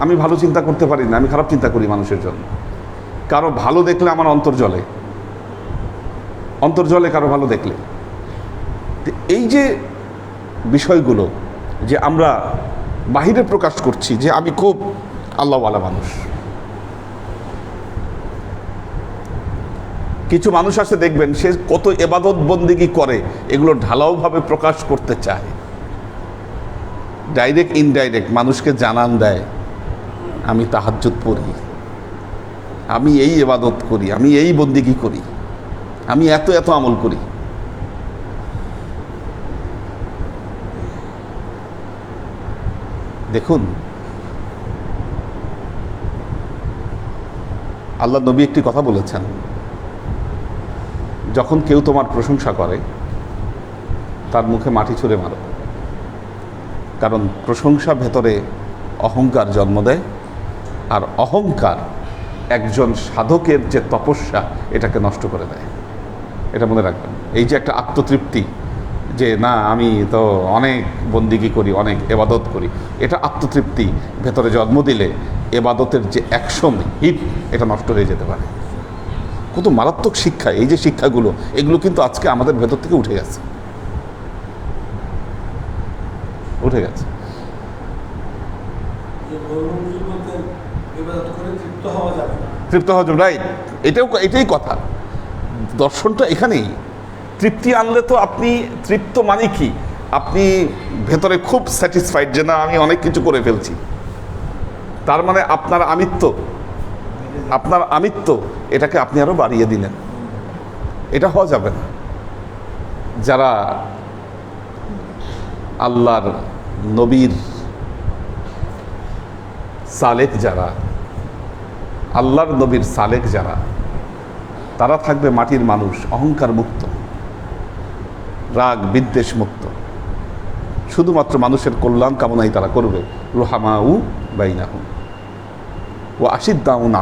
আমি ভালো চিন্তা করতে পারি না, আমি খারাপ চিন্তা করি মানুষের জন্য। কারো ভালো দেখলে আমার অন্তর জ্বলে কারো ভালো দেখলে। এই যে বিষয়গুলো যে আমরা বাহিরে প্রকাশ করছি যে আমি খুব আল্লাহওয়ালা মানুষ, কিছু মানুষ আছে দেখবেন সে কত ইবাদত বন্দেগী করে, এগুলো ঢালাওভাবে প্রকাশ করতে চায়, ডাইরেক্ট ইনডাইরেক্ট মানুষকে জানান দেয় আমি তাহাজ্জুদ পড়ি, আমি এই ইবাদত করি, আমি এই বন্দেগী করি, আমি এত এত আমল করি। দেখুন আল্লাহ নবী একটি কথা বলেছেন, যখন কেউ তোমার প্রশংসা করে তার মুখে মাটি ছুঁড়ে মারো, কারণ প্রশংসা ভেতরে অহংকার জন্ম দেয়, আর অহংকার একজন সাধকের যে তপস্যা এটাকে নষ্ট করে দেয়। এটা মনে রাখবেন। এই যে একটা আত্মতৃপ্তি যে না আমি তো অনেক বন্দিগি করি, অনেক এবাদত করি, এটা আত্মতৃপ্তি ভেতরে জন্ম দিলে এবাদতের যে অ্যাকশন হিপ এটা নষ্ট হয়ে যেতে পারে। কত মারাত্মক শিক্ষা! এই যে শিক্ষাগুলো, এগুলো কিন্তু আজকে আমাদের ভেতর থেকে উঠে গেছে। তৃপ্ত হওয়া যাবে, রাইট, এটাই কথা। দর্শনটা এখানেই। তৃপ্তি আনলে তো আপনি তৃপ্ত মানে কি, আপনি ভেতরে খুব স্যাটিসফাইড যে না আমি অনেক কিছু করে ফেলছি, তার মানে আপনার আমিত্ব এটাকে আপনি আরো বাড়িয়ে দিলেন। এটা হওয়া যাবে না। যারা আল্লাহর নবীর সালেক, আল্লাহর নবীর সালেক যারা, তারা থাকবে মাটির মানুষ, অহংকার মুক্ত, রাগ বিদ্বেষ মুক্ত, শুধুমাত্র মানুষের কল্যাণ কামনাই তারা করবে। রুহামাউ বাইনাহুম ওয়া আশিদ্দাউন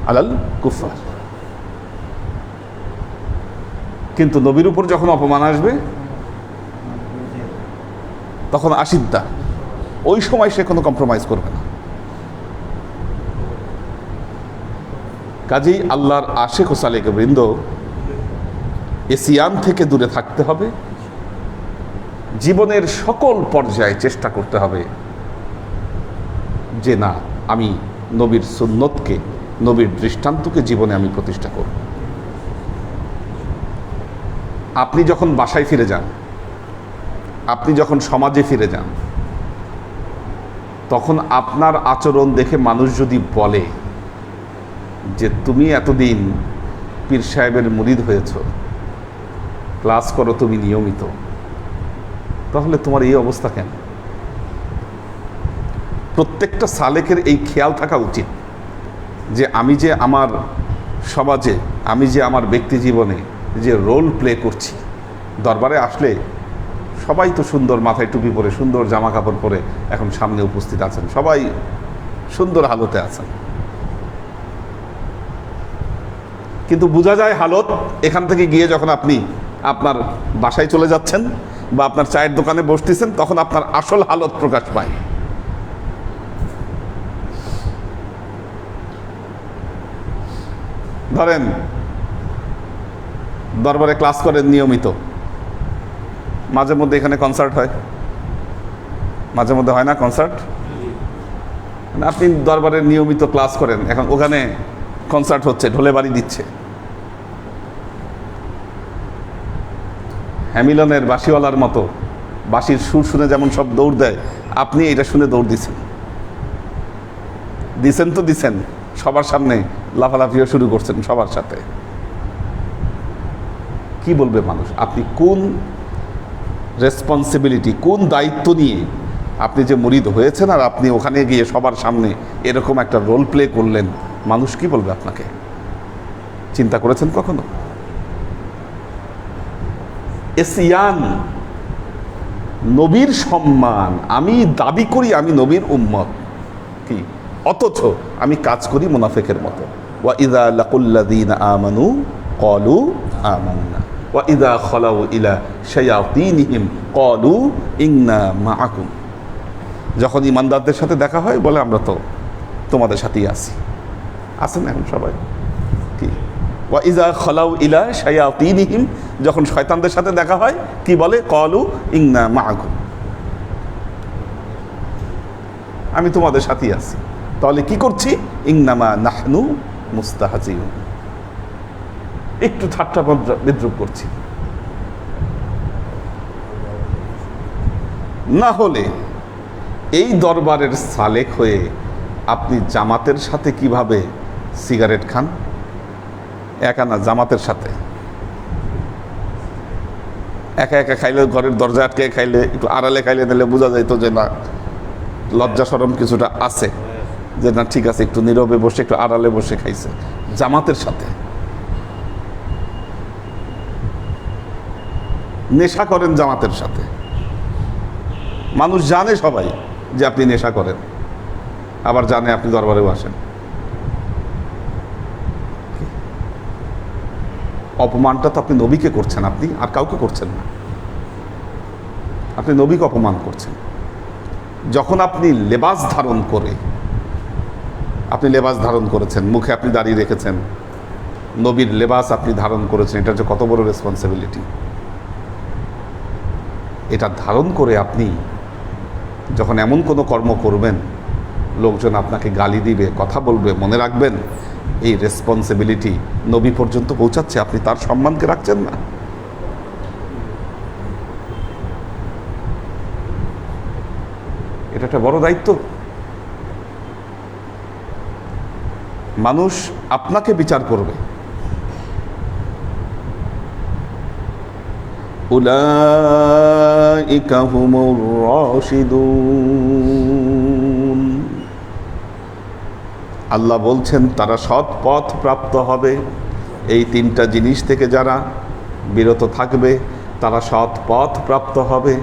আলাল কুফার। কিন্তু নবীর উপর যখন অপমান আসবে তখন আশিদ্দা, ওই সময় সে কোনো কম্প্রোমাইজ করবে না। কাজেই আল্লাহর আশিক ও সালেক বৃন্দ, এসিয়ান থেকে দূরে থাকতে হবে। জীবনের সকল পর্যায়ে চেষ্টা করতে হবে যে না আমি নবীর সুন্নতকে, নবীর দৃষ্টান্তকে জীবনে আমি প্রতিষ্ঠা করব। আপনি যখন বাসায় ফিরে যান, আপনি যখন সমাজে ফিরে যান, তখন আপনার আচরণ দেখে মানুষ যদি বলে যে তুমি এতদিন পীর সাহেবের মুরিদ হয়েছ, ক্লাস করো তুমি নিয়মিত, তাহলে তোমার এই অবস্থা কেন? প্রত্যেকটা সালেকের এই খেয়াল থাকা উচিত যে আমি যে আমার সমাজে, আমি যে আমার ব্যক্তি জীবনে যে রোল প্লে করছি, দরবারে আসলে সবাই তো সুন্দর মাথায় টুপি পরে, সুন্দর জামা কাপড় পরে এখন সামনে উপস্থিত আছেন, সবাই সুন্দর হালতে আছেন, কিন্তু বোঝা যায় হালত এখান থেকে গিয়ে যখন আপনি আপনার বাসায় চলে যাচ্ছেন, বা আপনার চায়ের দোকানে বসতেছেন, তখন আপনার আসল হালত প্রকাশ পায়। ধরেন দরবারে ক্লাস করেন নিয়মিত, মাঝে মধ্যে এখানে কনসার্ট হয়, মাঝে মধ্যে হয় না কনসার্ট? মানে আপনি দরবারে নিয়মিত ক্লাস করেন, এখন ওখানে কনসার্ট হচ্ছে, ঢোলে বাড়ি দিচ্ছে। হ্যামিলনের বাঁশিওয়ালার মতো বাঁশির সুর শুনে যেমন সব দৌড় দেয়, আপনি এটা শুনে দৌড় দিছেন। তো দিছেন সবার সামনে, লাফালাফিও শুরু করছেন সবার সাথে। কি বলবে মানুষ? আপনি কোন রেসপন্সিবিলিটি, কোন দায়িত্ব নিয়ে আপনি যে মুরিদ হয়েছেন, আর আপনি ওখানে গিয়ে সবার সামনে এরকম একটা রোল প্লে করলেন, মানুষ কি বলবে আপনাকে? চিন্তা করেছেন কখনো? এসিয়ান, নবীর সম্মান, আমি দাবি করি আমি নবীর উম্মত, কি অথচ আমি কাজ করি মুনাফিকের মতো। ওয়া ইযা লাকুল্লাযীনা আমানু ক্বালু আমান্না ওয়া ইযা খালাউ ইলা শায়াতিনহিম ক্বালু ইন্না মাআকুম। যখন ইমানদারদের সাথে দেখা হয় বলে আমরা তো তোমাদের সাথেই আছি। আছেন এখন সবাই? কি ওয়া ইযা খালাউ ইলা শায়াতিনহিম, যখন শয়তানদের সাথে দেখা হয় কি বলে? ক্বালু ইন্না মাআকুম, আমি তোমাদের সাথেই আছি। তাহলে কি করছি? ইন্নামা নাহনু মুস্তাহজিউন, একটু ঠাট্টা বিদ্রুপ করছি। না হলে এই দরবারের সালেক হয়ে আপনি জামাতের সাথে কিভাবে সিগারেট খান? একা না, জামাতের সাথে একা একা খাইলে, ঘরের দরজা আটকে খাইলে, একটু আড়ালে খাইলে নিলে বোঝা যাইত যে না, লজ্জা শরম কিছুটা আছে, যে না ঠিক আছে, একটু নীরবে বসে, একটু আড়ালে বসে খাইছে। জামাতের সাথে নেশা করেন, জামাতের সাথে মানুষ জানে সবাই যে আপনি নেশা করেন, আবার জানে আপনি দরবারেও আসেন। অপমানটা তো আপনি নবীকে করছেন, আপনি আর কাউকে করছেন না, আপনি নবীকে অপমান করছেন। যখন আপনি লেবাস ধারণ করে, আপনি লেবাস ধারণ করেছেন, মুখে আপনি দাঁড়িয়ে রেখেছেন, নবীর লেবাস আপনি ধারণ করেছেন, এটা যে কত বড় রেসপন্সিবিলিটি। এটা ধারণ করে আপনি যখন এমন কোনো কর্ম করবেন, লোকজন আপনাকে গালি দিবে, কথা বলবে, মনে রাখবেন এই রেসপন্সিবিলিটি নবী পর্যন্ত পৌঁছাচ্ছে, আপনি তার সম্মানকে রাখছেন না। এটা একটা বড় দায়িত্ব। মানুষ আপনাকে বিচার করবে। উলাইকা হুমুর রাশিদুন, আল্লাহ বলছেন তারা সৎ পথ প্রাপ্ত হবে। এই তিনটা জিনিস থেকে যারা বিরত থাকবে তারা সৎ পথ প্রাপ্ত হবে।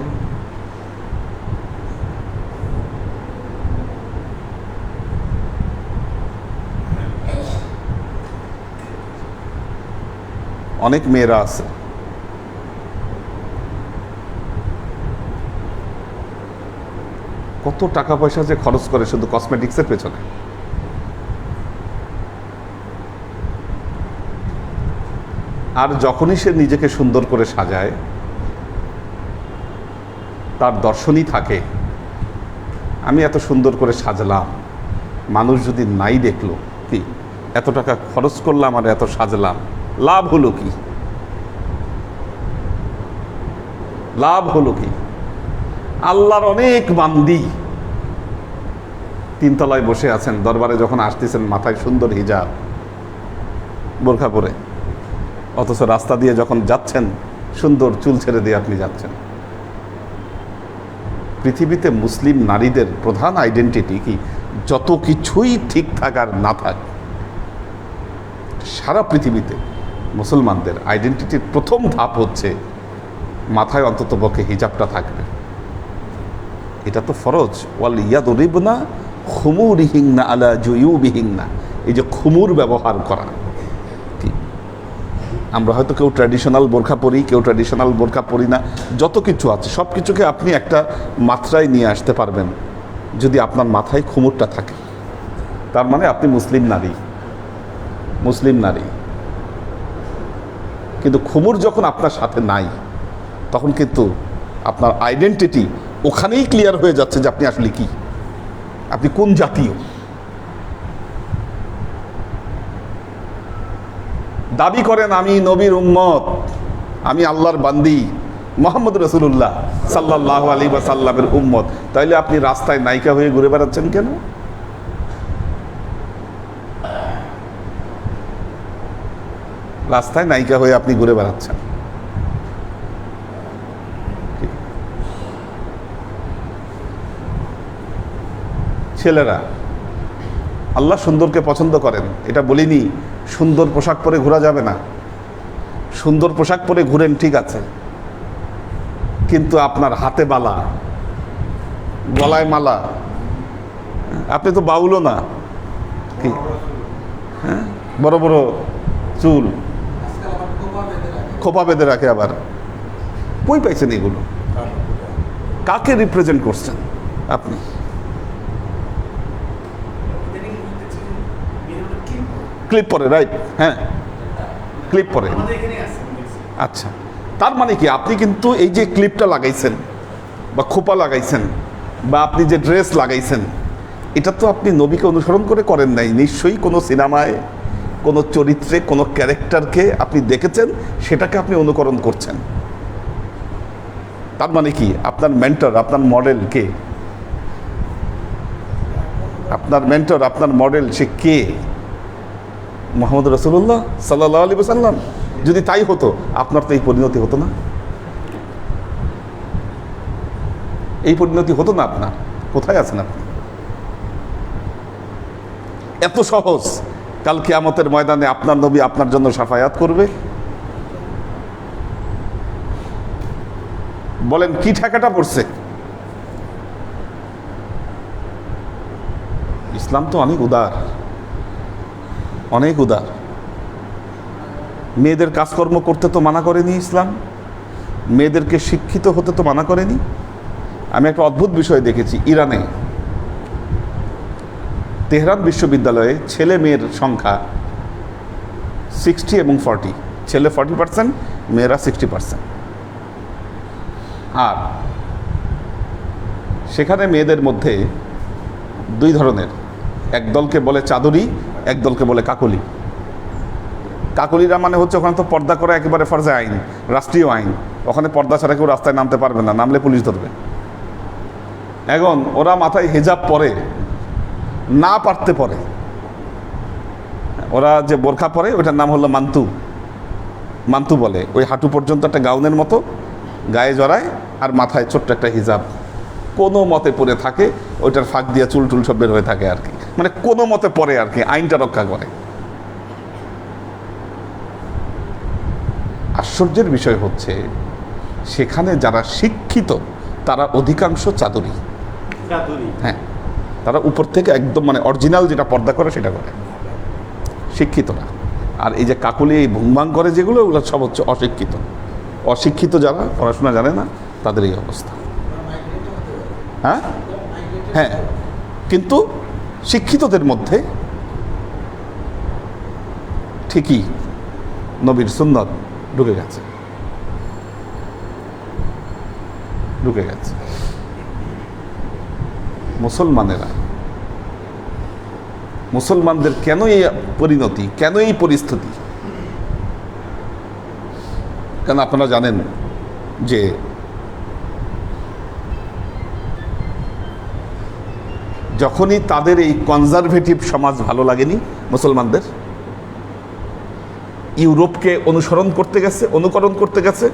অনেক মেয়েরা আছে কত টাকা পয়সা যে খরচ করে শুধু কসমেটিক্সের পেছনে। আর যখনই সে নিজেকে সুন্দর করে সাজায়, তার দর্শনই থাকে আমি এত সুন্দর করে সাজলাম, মানুষ যদি নাই দেখলো, কি এত টাকা খরচ করলাম আর এত সাজলাম, লাভ হলো কি? লাভ হলো কি? আল্লাহর অনেক বান্দি তিনতলায় বসে আছেন, দরবারে যখন আসতেছেন মাথায় সুন্দর হিজাব, বোরখা পরে, অথচ রাস্তা দিয়ে যখন যাচ্ছেন সুন্দর চুল ছেড়ে দিয়ে আপনি যাচ্ছেন। পৃথিবীতে মুসলিম নারীদের প্রধান আইডেন্টিটি কি? যত কিছুই ঠিক থাক আর না থাক, সারা পৃথিবীতে মুসলমানদের আইডেন্টিটির প্রথম ধাপ হচ্ছে মাথায় অন্তত পক্ষে হিজাবটা থাকবে। এটা তো ফরজ। ওয়াল ইয়াদরিবনা খুমুরিহিন্না আলা জুয়ুবিহিন্না, এই যে খুমুর ব্যবহার করা, আমরা হয়তো কেউ ট্র্যাডিশনাল বোরখা পরি, কেউ ট্র্যাডিশনাল বোরখা পরি না, যত কিছু আছে সব কিছুকে আপনি একটা মাত্রায় নিয়ে আসতে পারবেন যদি আপনার মাথায় খুমুরটা থাকে। তার মানে আপনি মুসলিম নারী, মুসলিম নারী। কিন্তু খুমুর যখন আপনার সাথে নাই, তখন কিন্তু আপনার আইডেন্টিটি ওখানেই ক্লিয়ার হয়ে যাচ্ছে যে আপনি আসলে কি, আপনি কোন জাতীয়। দাবি করেন আমি নবীর উম্মত, আমি আল্লাহর বান্দি, মোহাম্মদ রসুল্লাহ সাল্লাল্লাহু আলাইহি ওয়াসাল্লামের উম্মত, তাইলে আপনি রাস্তায় নায়িকা হয়ে ঘুরে বেড়াচ্ছেন কেন? রাস্তায় নায়িকা হয়ে আপনি ঘুরে বেড়াচ্ছেন। ছেলেরা, আল্লাহ সুন্দরকে পছন্দ করেন, এটা বলিনি সুন্দর পোশাক পরে ঘোরা যাবে না। সুন্দর পোশাক পরে ঘুরেন ঠিক আছে, কিন্তু আপনার হাতে বালা, গলায় মালা, আপনি তো বাউলও না, কি হ্যাঁ, বড় বড় চুল, খোপা বেঁধে রাখে আবার। কই পাইছেন এগুলো? কাকে রিপ্রেজেন্ট করছেন আপনি? ক্লিপ পরে, রাইট, হ্যাঁ ক্লিপ পরে। আচ্ছা, তার মানে কি আপনি কিন্তু এই যে ক্লিপটা লাগাইছেন বা খোপা লাগাইছেন বা আপনি যে ড্রেস লাগাইছেন, এটা তো আপনি নবীকে অনুসরণ করে করেন নাই। নিশ্চয়ই কোনো সিনেমায়, কোনো চরিত্রে, কোনো ক্যারেক্টারকে আপনি দেখেছেন, সেটাকে আপনি অনুকরণ করছেন। তার মানে কি আপনার মেন্টর, আপনার মডেল কে? আপনার মেন্টর, আপনার মডেল সে কে? মুহাম্মদ রাসূলুল্লাহ সাল্লাল্লাহু আলাইহি ওয়াসাল্লাম। যদি তাই হতো আপনার তো এই পরিণতি হতো না, এই পরিণতি হতো না আপনার। কোথায় আছেন আপনি? এত সহজ কাল কিয়ামতের ময়দানে আপনার নবী আপনার জন্য শাফায়াত করবে। বলেন কি ঠেকাটা পড়ছে? ইসলাম তো অনেক উদার, অনেক উদার। মেয়েদের কাজকর্ম করতে তো মানা করেনি ইসলাম, মেয়েদেরকে শিক্ষিত হতে তো মানা করেনি। আমি একটা অদ্ভুত বিষয় দেখেছি, ইরানে তেহরান বিশ্ববিদ্যালয়ে ছেলে মেয়ের সংখ্যা 60 এবং 40, ছেলে 40%, মেয়েরা 60%। আর সেখানে মেয়েদের মধ্যে দুই ধরনের, এক দলকে বলে চাদরি, এক দলকে বলে কাকলি। কাকলিরা মানে হচ্ছে ওখানে তো পর্দা করা একেবারে ফরজে আইন, রাষ্ট্রীয় আইন, ওখানে পর্দা ছাড়া কেউ রাস্তায় নামতে পারবে না, নামলে পুলিশ ধরবে। এখন ওরা মাথায় হিজাব পরে, না পারতে পরে, ওরা যে বোরখা পরে ওইটার নাম হলো মান্তু, মান্তু বলে। ওই হাঁটু পর্যন্ত একটা গাউনের মতো গায়ে জড়ায় আর মাথায় ছোট্ট একটা হিজাব কোনো মতে পরে থাকে, ওইটার ফাঁক দিয়ে চুল টুল সব বের হয়ে থাকে আর কি, মানে কোনো মতে পরে আর কি, আইনটা রক্ষা করে। আশ্চর্যের বিষয় হচ্ছে সেখানে যারা শিক্ষিত তারা অধিকাংশ চাদরি, হ্যাঁ তারা উপর থেকে একদম মানে অরিজিনাল যেটা পর্দা করে সেটা করে, শিক্ষিতরা। আর এই যে কাকলি এই ভুংভাং করে যেগুলো, ওগুলো সব হচ্ছে অশিক্ষিত। অশিক্ষিত যারা পড়াশোনা জানে না তাদের এই অবস্থা। হ্যাঁ হ্যাঁ, কিন্তু শিক্ষিতদের মধ্যে ঠিকই নবীর সুন্নত ঢুকে গেছে, ঢুকে গেছে। মুসলমানদের কেন এই পরিণতি, কেন এই পরিস্থিতি? কেন আপনারা জানেন যে যখনই তাদের এই কনজারভেটিভ সমাজ ভালো লাগেনি মুসলমানদের, ইউরোপকে অনুকরণ করতে গেছে,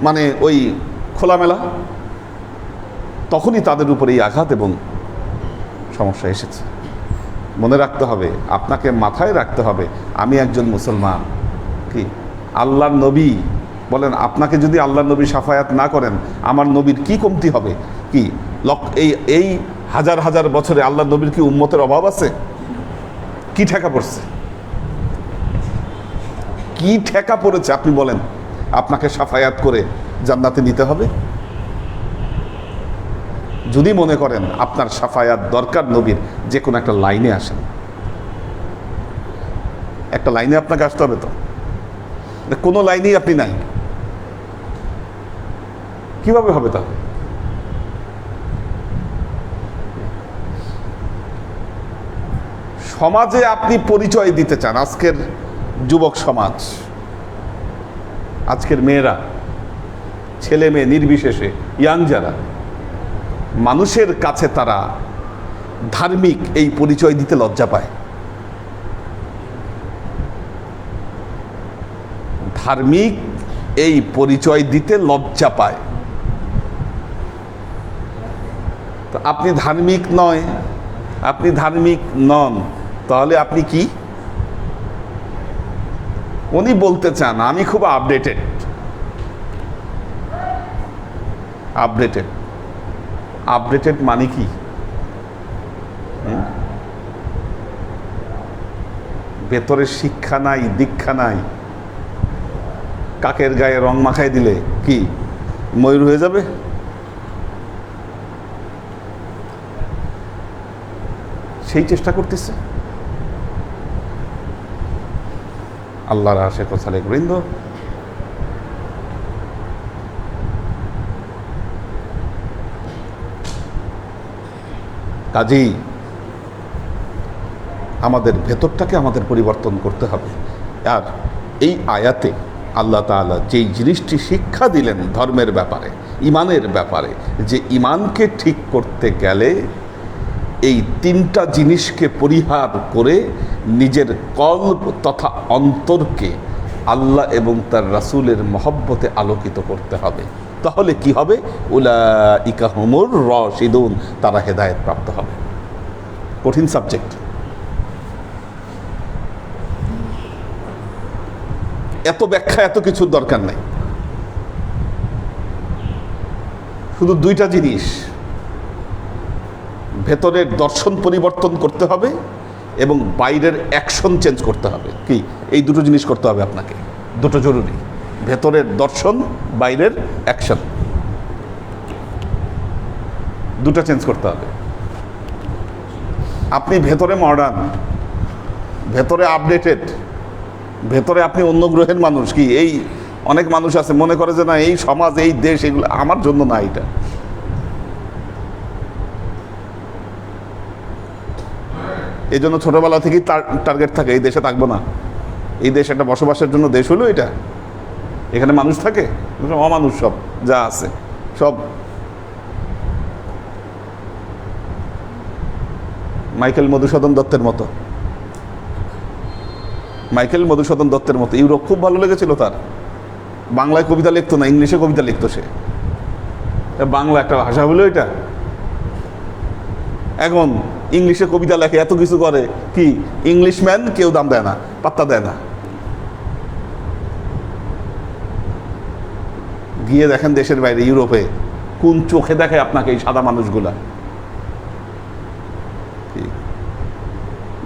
মানে ওই খোলামেলা, তখনই তাদের উপরে এই আঘাত এবং সমস্যা এসেছে। মনে রাখতে হবে, আপনাকে মাথায় রাখতে হবে, আমি একজন মুসলমান। কি আল্লাহর নবী বলেন, আপনাকে যদি আল্লাহর নবী শাফায়াত না করেন, আমার নবীর কি কমতি হবে? কি এই হাজার হাজার বছরে আল্লাহর নবীর কি উম্মতের অভাব আছে? কি ঠেকা পড়ছে? কি ঠেকা পড়েছে আপনি বলেন আপনাকে সাফায়াত করে জান্নাতে নিতে হবে? যদি মনে করেন আপনার সাফায়াত দরকার নবীর, যে কোনো একটা লাইনে আসেন, একটা লাইনে আপনাকে আসতে হবে। তো কোনো লাইনেই আপনি নাই, কিভাবে হবে তা? সমাজে আপনি পরিচয় দিতে চান, আজকের যুবক সমাজ, আজকের মেয়েরা, ছেলে মেয়ে নির্বিশেষে, ইয়াং যারা, মানুষের কাছে তারা ধার্মিক এই পরিচয় দিতে লজ্জা পায়। ধার্মিক এই পরিচয় দিতে লজ্জা পায়। তো আপনি ধার্মিক নয়, আপনি ধার্মিক নন, তাহলে আপনি কি? উনি বলতে চান আমি খুব আপডেটেড। আপডেটেড আপডেটেড মানে কি? ভেতরে শিক্ষা নাই, দীক্ষা নাই। কাকের গায়ে রং মাখাই দিলে কি ময়ূর হয়ে যাবে? সেই চেষ্টা করতেছে। আল্লাহর আশিক ও সালেক বৃন্দ, কাজেই আমাদের ভেতরটাকে আমাদের পরিবর্তন করতে হবে। আর এই আয়াতে আল্লাহ তাআলা যেই জিনিসটি শিক্ষা দিলেন ধর্মের ব্যাপারে, ইমানের ব্যাপারে, যে ইমানকে ঠিক করতে গেলে এই তিনটা জিনিসকে পরিহার করে নিজের কলব তথা অন্তরকে আল্লাহ এবং তার রাসূলের মহব্বতে আলোকিত করতে হবে। তাহলে কি হবে? উলাইকা হুমুর রাশিদুন, তারা হেদায়েত প্রাপ্ত হবে। কঠিন সাবজেক্ট, এত ব্যাখ্যা, এত কিছুর দরকার নাই। শুধু দুইটা জিনিস, ভেতরের দর্শন পরিবর্তন করতে হবে এবং বাইরের অ্যাকশন চেঞ্জ করতে হবে। কি? এই দুটো জিনিস করতে হবে আপনাকে, দুটো জরুরি। ভেতরের দর্শন, বাইরের অ্যাকশন, দুটো চেঞ্জ করতে হবে। আপনি ভেতরে মডার্ন, ভেতরে আপডেটেড, ভেতরে আপনি অন্য গ্রহের মানুষ। কি এই অনেক মানুষ আছে মনে করে যে না এই সমাজ, এই দেশ, এগুলো আমার জন্য না। এটা এই জন্য ছোটবেলা থেকেই টার্গেট থাকে এই দেশে থাকবো না। এই দেশ একটা বসবাসের জন্য দেশ হলো এটা, এখানে মানুষ থাকে, অমানুষ সব যা আছে সব। মাইকেল মধুসূদন দত্তের মতো, মাইকেল মধুসূদন দত্তের মতো ইউরোপ খুব ভালো লেগেছিল তার। বাংলায় কবিতা লিখতো না, ইংলিশে কবিতা লিখতো সে। বাংলা একটা ভাষা হলো এটা। এখন ইংলিশে কবিতা লেখে, এত কিছু করে, কি ইংলিশম্যান কেউ দাম দেয় না, পাত্তা দেয় না। গিয়ে দেখেন দেশের বাইরে ইউরোপে কোন চোখে দেখে আপনাকে এই সাদা মানুষগুলা।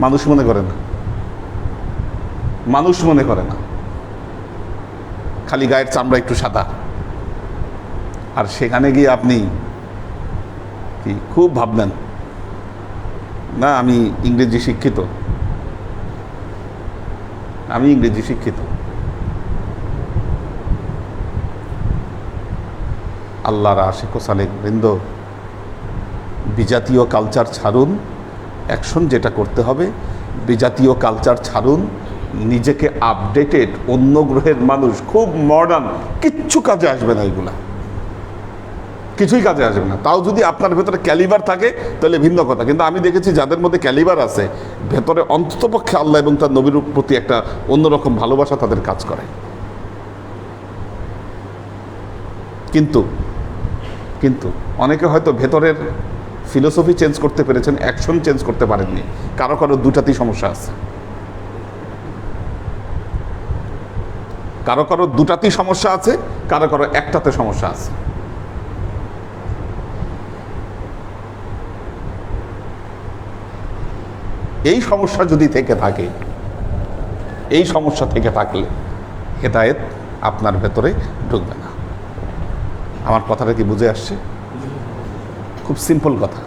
মানুষ মনে করে না, মানুষ মনে করে না, খালি গায়ের চামড়া একটু সাদা। আর সেখানে গিয়ে আপনি কি খুব ভাববেন না আমি ইংরেজি শিক্ষিত, আমি ইংরেজি শিক্ষিত। আল্লাহর আশিক ও সালেক বৃন্দ, বিজাতীয় কালচার ছাড়ুন, অ্যাকশন যেটা করতে হবে, বিজাতীয় কালচার ছাড়ুন, নিজেকে আপডেটেড, অন্য গ্রহের মানুষ, খুব মডার্ন, কিচ্ছু কাজে আসবে না, এগুলা কিছুই কাজে আসবে না। তাও যদি আপনার ভেতরে ক্যালিবার থাকে তাহলে ভিন্ন কথা। কিন্তু আমি দেখেছি যাদের মধ্যে ক্যালিবার আছে, ভেতরে অন্ততপক্ষে আল্লাহ এবং তার নবীর প্রতি একটা অন্যরকম ভালোবাসা তাদের কাজ করে। কিন্তু কিন্তু অনেকে হয়তো ভেতরের ফিলোসফি চেঞ্জ করতে পেরেছেন, অ্যাকশন চেঞ্জ করতে পারেননি। কারো কারো দুটাতেই সমস্যা আছে, কারো কারো দুটাতেই সমস্যা আছে, কারো কারো একটাতে সমস্যা আছে। এই সমস্যা যদি থেকে থাকে, এই সমস্যা থেকে থাকলে হেদায়েত আপনার ভেতরে ঢুকবে না। আমার কথাটা কি বুঝে আসছে? খুব সিম্পল কথা।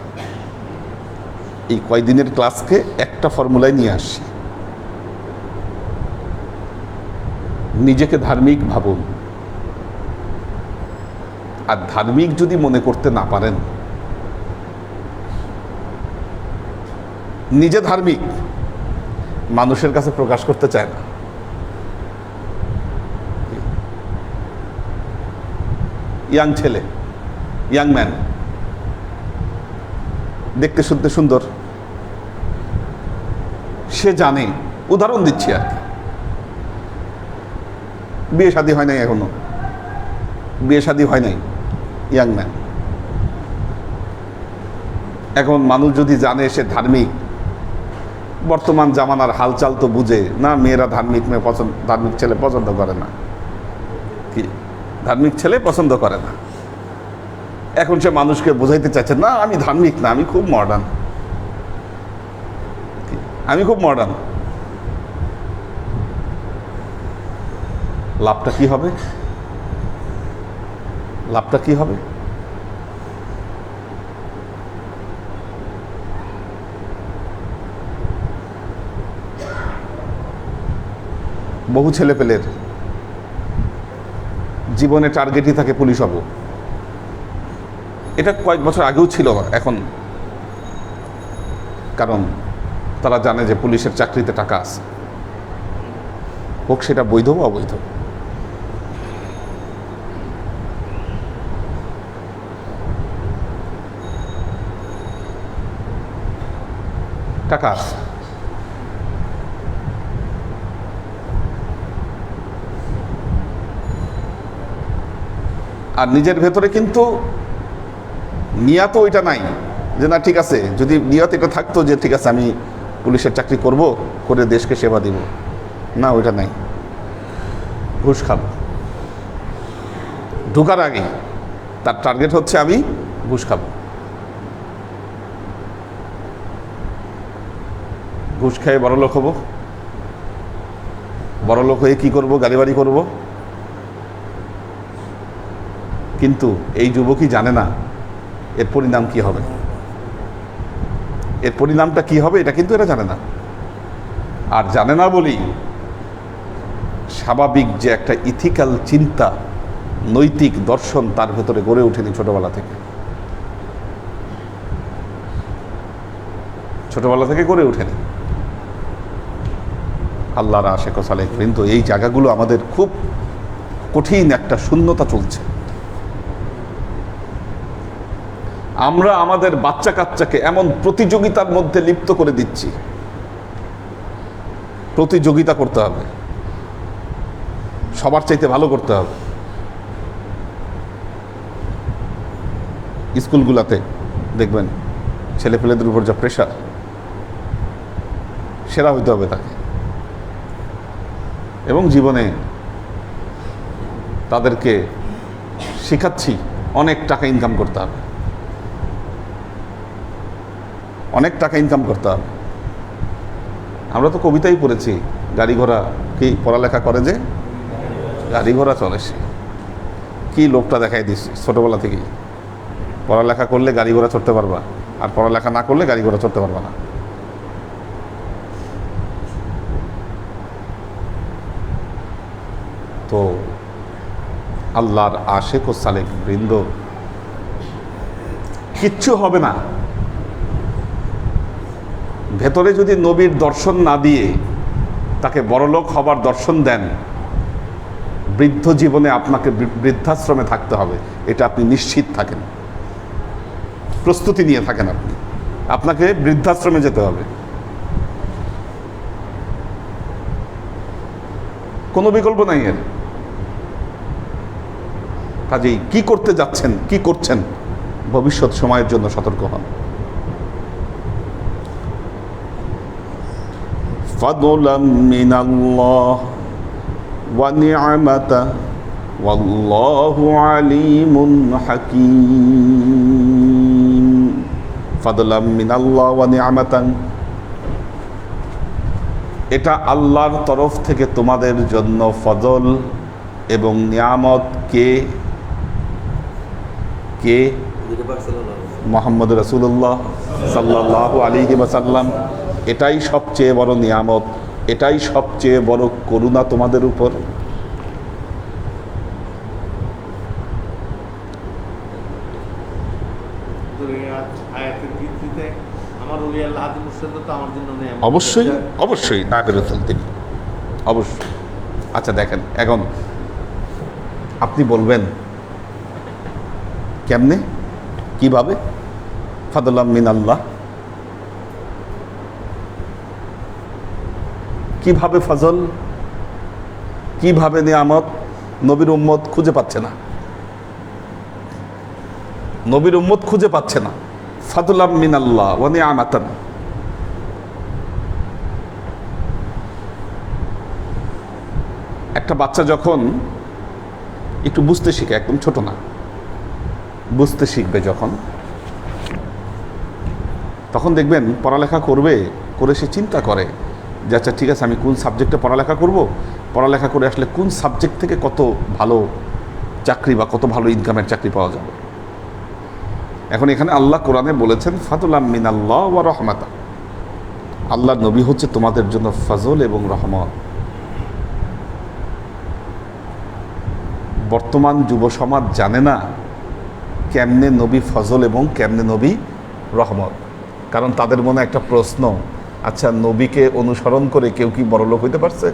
এই কয়দিনের ক্লাসকে একটা ফর্মুলায় নিয়ে আসছি। নিজেকে ধার্মিক ভাবুন, আর ধার্মিক যদি মনে করতে না পারেন, নিজে ধার্মিক মানুষের কাছে প্রকাশ করতে চায় না। ইয়াং ছেলে, ইয়াং ম্যান, দেখতে শুনতে সুন্দর, সে জানে, উদাহরণ দিচ্ছি আর কি, বিয়ে শাদী হয় নাই, এখনো বিয়ে শাদী হয় নাই, ইয়াং ম্যান। এখন মানুষ যদি জানে সে ধার্মিক, বর্তমান জামানার হালচাল তো বুঝে না, মেয়েরা ধার্মিক মেয়ে পছন্দ, ধার্মিক ছেলে পছন্দ করে না, কি ধার্মিক ছেলে পছন্দ করে না। এখন সে মানুষকে বোঝাইতে চাইছে না আমি ধার্মিক না, আমি খুব মডার্ন, আমি খুব মডার্ন। লাভটা কি হবে? লাভটা কি হবে? বহু ছেলেপেলের জীবনে টার্গেটই থাকে পুলিশ হব। এটা কয়েক বছর আগেও ছিল না, এখন কারণ তারা জানে যে পুলিশের চাকরিতে টাকা আছে, হোক সেটা বৈধ বা অবৈধ। টাকা আছে। আর নিজের ভেতরে কিন্তু নিয়াত ওইটা নাই যে না ঠিক আছে, যদি নিয়াত এটা থাকতো যে ঠিক আছে আমি পুলিশের চাকরি করব, করে দেশকে সেবা দিব, না ওইটা নাই। ঘুষ খাবো, ঢোকার আগে তার টার্গেট হচ্ছে আমি ঘুষ খাবো। ঘুষ খেয়ে বড়লোক হব, বড়লোক হয়ে কি করব? গাড়ি বাড়ি করব। কিন্তু এই যুবকই জানে না এর পরিণাম কি হবে, এর পরিণামটা কি হবে এটা কিন্তু এরা জানে না। আর জানে না বলেই স্বাভাবিক যে একটা ইথিক্যাল চিন্তা, নৈতিক দর্শন তার ভেতরে গড়ে ওঠেনি ছোটবেলা থেকে, ছোটবেলা থেকে গড়ে ওঠেনি। আল্লাহর আশেক সালেক কিন্তু এই জায়গাগুলো আমাদের খুব কঠিন একটা শূন্যতা চলছে। আমরা আমাদের বাচ্চা কাচ্চাকে এমন প্রতিযোগিতার মধ্যে লিপ্ত করে দিচ্ছি। প্রতিযোগিতা করতে হবে, সবার চাইতে ভালো করতে হবে। স্কুলগুলোতে দেখবেন ছেলেপেলেদের উপর যা প্রেশার, সেরা হইতে হবে তাকে, এবং জীবনে তাদেরকে শেখাচ্ছি অনেক টাকা ইনকাম করতে হবে, অনেক টাকা ইনকাম করতে হবে। আমরা তো কবিতাই পড়েছি, গাড়ি ঘোড়া কি পড়ালেখা করে যে গাড়ি ঘোড়া চলে, সে কি লোকটা দেখাই দিচ্ছে ছোটবেলা থেকেই। পড়ালেখা করলে গাড়ি ঘোড়া চড়তে পারবা, আর পড়ালেখা না করলে গাড়ি ঘোড়া চড়তে পারবা না। তো আল্লাহর আশেক ও সালেক বৃন্দ, কিচ্ছু হবে না ভেতরে যদি নবীর দর্শন না দিয়ে তাকে বড়লোক হবার দর্শন দেন। বৃদ্ধ জীবনে আপনাকে বৃদ্ধাশ্রমে থাকতে হবে, এটা আপনি নিশ্চিত থাকেন, প্রস্তুতি নিয়ে থাকেন। আপনাকে বৃদ্ধাশ্রমে যেতে হবে, কোনো বিকল্প নাই এর। কাজেই কি করতে যাচ্ছেন, কি করছেন, ভবিষ্যৎ সময়ের জন্য সতর্ক হন। ফাদলাম মিনাল্লাহ ওয়া নি'মাতান ওয়াল্লাহু আলিমুন হাকীম। ফাদলাম মিনাল্লাহ ওয়া নি'মাতান, এটা আল্লাহর তরফ থেকে তোমাদের জন্য ফজল এবং নিয়ামত। কে কে? মুহাম্মদ রাসূলুল্লাহ সাল্লাল্লাহু আলাইহি ওয়াসাল্লাম। এটাই সবচেয়ে বড় নিয়ামত, এটাই সবচেয়ে বড় করুণা তোমাদের উপর। অবশ্যই অবশ্যই নাবির রাসূল তিনি, অবশ্যই। আচ্ছা দেখেন, এখন আপনি বলবেন কেমনে, কিভাবে? ফাদলাম মিনাল্লাহ, কিভাবে ফজল, কিভাবে নিয়ামত? নবীর উম্মত খুঁজে পাচ্ছে না, নবীর উম্মত খুঁজে পাচ্ছে না। ফাদলাম মিনাল্লাহ ওয়া নিয়ামাতান। একটা বাচ্চা যখন একটু বুঝতে শিখে, একদম ছোট না, বুঝতে শিখবে যখন, তখন দেখবেন পড়ালেখা করবে, করে সে চিন্তা করে যে আচ্ছা ঠিক আছে, আমি কোন সাবজেক্টে পড়ালেখা করব, পড়ালেখা করে আসলে কোন সাবজেক্ট থেকে কত ভালো চাকরি বা কত ভালো ইনকামের চাকরি পাওয়া যাবে। এখন এখানে আল্লাহ কোরআনে বলেছেন ফাদলাম মিনাল্লাহ ওয়া রাহমাতা, আল্লাহর নবী হচ্ছে তোমাদের জন্য ফজল এবং রহমত। বর্তমান যুব সমাজ জানে না কেমনে নবী ফজল এবং কেমনে নবী রহমত। কারণ তাদের মনে একটা প্রশ্ন, আচ্ছা নবীকে অনুসরণ করে কেউ কি বড়লোক হইতে পারছে?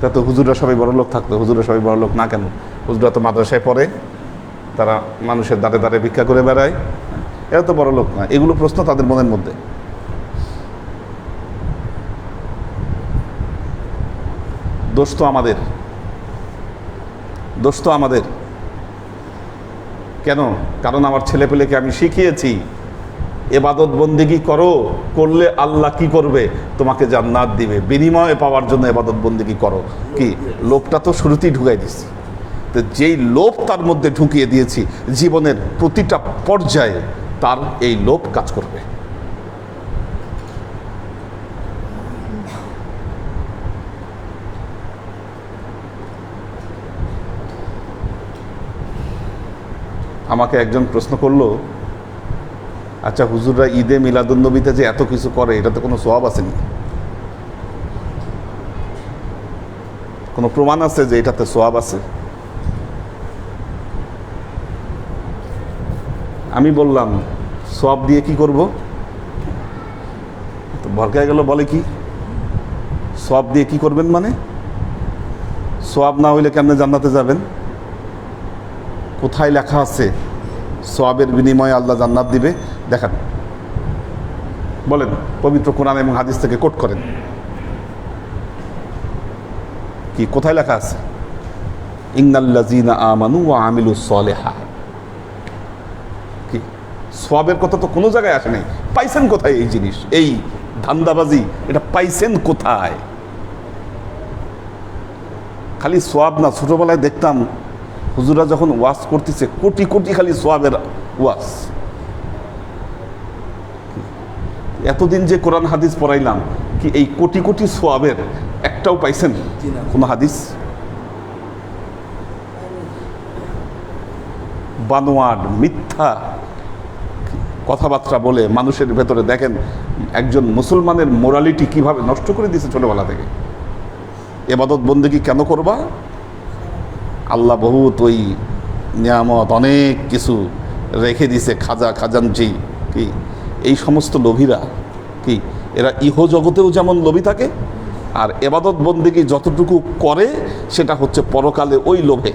তা তো হুজুররা সবাই বড়লোক থাকতো, হুজুররা সবাই বড়লোক না কেন? হুজুররা তো মাদ্রাসায় পড়ে, তারা মানুষের দ্বারে দ্বারে ভিক্ষা করে বেড়ায়, এরা তো বড়লোক না। এগুলো প্রশ্ন তাদের মনের মধ্যে। দোষ তো আমাদের, দোষ তো আমাদের। কেন? কারণ আমার ছেলেপেলেকে আমি শিখিয়েছি এবাদত বন্দেগী করো, করলে আল্লাহ কি করবে? তোমাকে জান্নাত দিবে, বিনিময়ে পাওয়ার জন্য এবাদত বন্দেগী করো। কি লোভটা তো শুরুতেই ঢুকাই দিছি। তো যেই লোভ তার মধ্যে ঢুকিয়ে দিয়েছি, জীবনের প্রতিটা পর্যায়ে তার এই লোভ কাজ করবে। আমাকে একজন প্রশ্ন করলো, আচ্ছা হুজুররা ঈদে মিলাদুন্নবীতে যে এত কিছু করে, এটাতে কোনো সওয়াব আসেনি? কোনো প্রমাণ আছে যে এটাতে সওয়াব আছে? আমি বললাম সওয়াব দিয়ে কি করব? তো ভরকায় গেল, বলে কি সওয়াব দিয়ে কি করবেন? মানে সওয়াব না হইলে কেমনে জান্নাতে যাবেন? কোথায় লেখা আছে সওয়াবের বিনিময়ে আল্লাহ জান্নাত দিবে? দেখান, বলেন, পবিত্র কোরআন এবং হাদিস থেকে কোট করেন, কি কোথায় লেখা আছে? ইন্নাল্লাযীনা আমানু ওয়া আমিলুস সালিহাত। কি সওয়াবের কথা তো কোনো জায়গায় আসে নাই। পাইছেন কোথায় এই জিনিস? এই ধান্দাবাজি এটা পাইছেন কোথায়? খালি সওয়াব না, ছোটবেলায় দেখতাম হুজুরা যখন ওয়াজ করতেছে কোটি কোটি খালি সওয়াবের ওয়াজ। এতদিন যে কোরআন হাদিস পড়াইলাম, কি এই কোটি কোটি সওয়াবের একটাও পাইছেন কোন হাদিস? বানোয়াট মিথ্যা কথাবার্তা বলে মানুষের ভেতরে দেখেন একজন মুসলমানের মোরালিটি কিভাবে নষ্ট করে দিয়েছে ছোটবেলা থেকে। ইবাদত বন্দেগী কেন করবা? আল্লাহ বহুত ওই নিয়ামত অনেক কিছু রেখে দিছে, খাজা খাজানজি। কি এই সমস্ত লোভীরা কি এরা ইহ জগতেও যেমন লোভী থাকে, আর ইবাদত বন্দেগী যতটুকু করে সেটা হচ্ছে পরকালে ওই লোভে।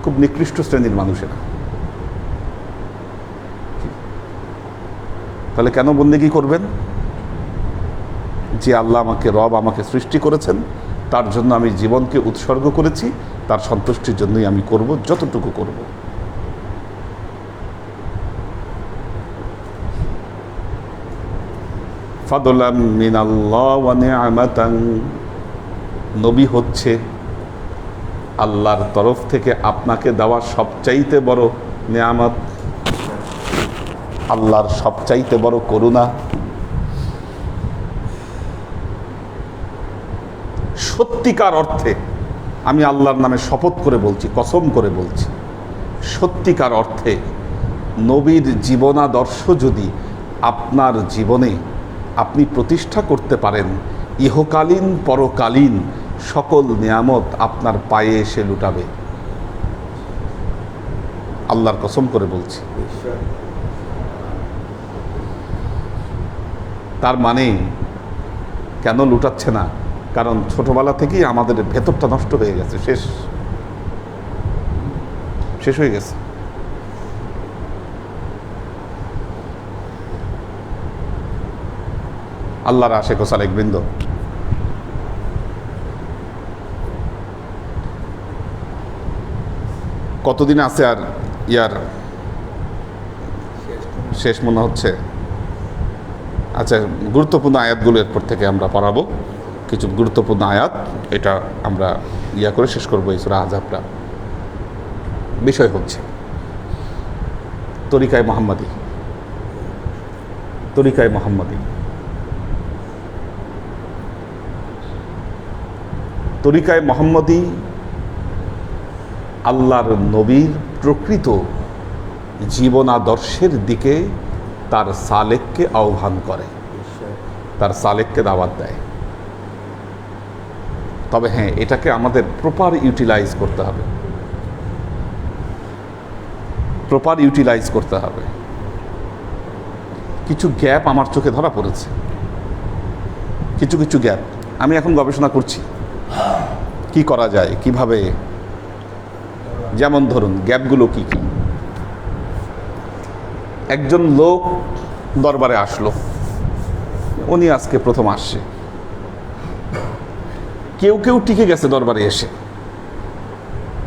খুব নিকৃষ্ট শ্রেণীর মানুষেরা। তাহলে কেন বন্দেগী করবেন? যে আল্লাহ আমাকে, রব আমাকে সৃষ্টি করেছেন, তার জন্য আমি জীবনকে উৎসর্গ করেছি, তার সন্তুষ্টির জন্যই আমি করব যতটুকু করব। ফাদলাম মিনাল্লাহ ওয়া নি'মাতান, নবী হচ্ছে আল্লাহর তরফ থেকে আপনাকে দেওয়া সবচাইতে বড় নিয়ামত। আল্লাহর সবচাইতে বড় করুণা, সত্যিকার অর্থে আমি আল্লাহর নামে শপথ করে বলছি, কসম করে বলছি, সত্যিকার অর্থে নবীর জীবনাদর্শ যদি আপনার জীবনে আপনি প্রতিষ্ঠা করতে পারেন, ইহকালীন পরকালীন সকল নিয়ামত আপনার পায়ে এসে লুটাবে। আল্লাহর কসম করে বলছি। তার মানে কেন লুটাচ্ছে না? কারণ ছোটবেলা থেকেই আমাদের ভেতরটা নষ্ট হয়ে গেছে, শেষ হয়ে গেছে। আল্লাহর আশেক ও সালেক বৃন্দ, কতদিন আছে আর ইয়ার শেষ মনে হচ্ছে। আচ্ছা, গুরুত্বপূর্ণ আয়াতগুলো এরপর থেকে আমরা পড়াবো, কিছু গুরুত্বপূর্ণ আয়াত, এটা আমরা করে শেষ করবো এই সূরা আহজাবটা। বিষয় হচ্ছে তরিকায়ে মুহাম্মাদি। তরিকায়ে মুহাম্মাদি, তরিকায়ে মুহাম্মাদি আল্লাহর নবীর প্রকৃত জীবনাদর্শের দিকে তার সালেককে আহ্বান করে, তার সালেককে দাওয়াত দেয়। তবে হ্যাঁ, এটাকে আমাদের প্রপার ইউটিলাইজ করতে হবে, প্রপার ইউটিলাইজ করতে হবে। কিছু গ্যাপ আমার চোখে ধরা পড়েছে, কিছু গ্যাপ আমি এখন গবেষণা করছি কি করা যায়, কিভাবে। যেমন ধরুন, গ্যাপগুলো কি কি। একজন লোক দরবারে আসলো, উনি আজকে প্রথম আসছে। কেউ টিকে গেছে, দরবারে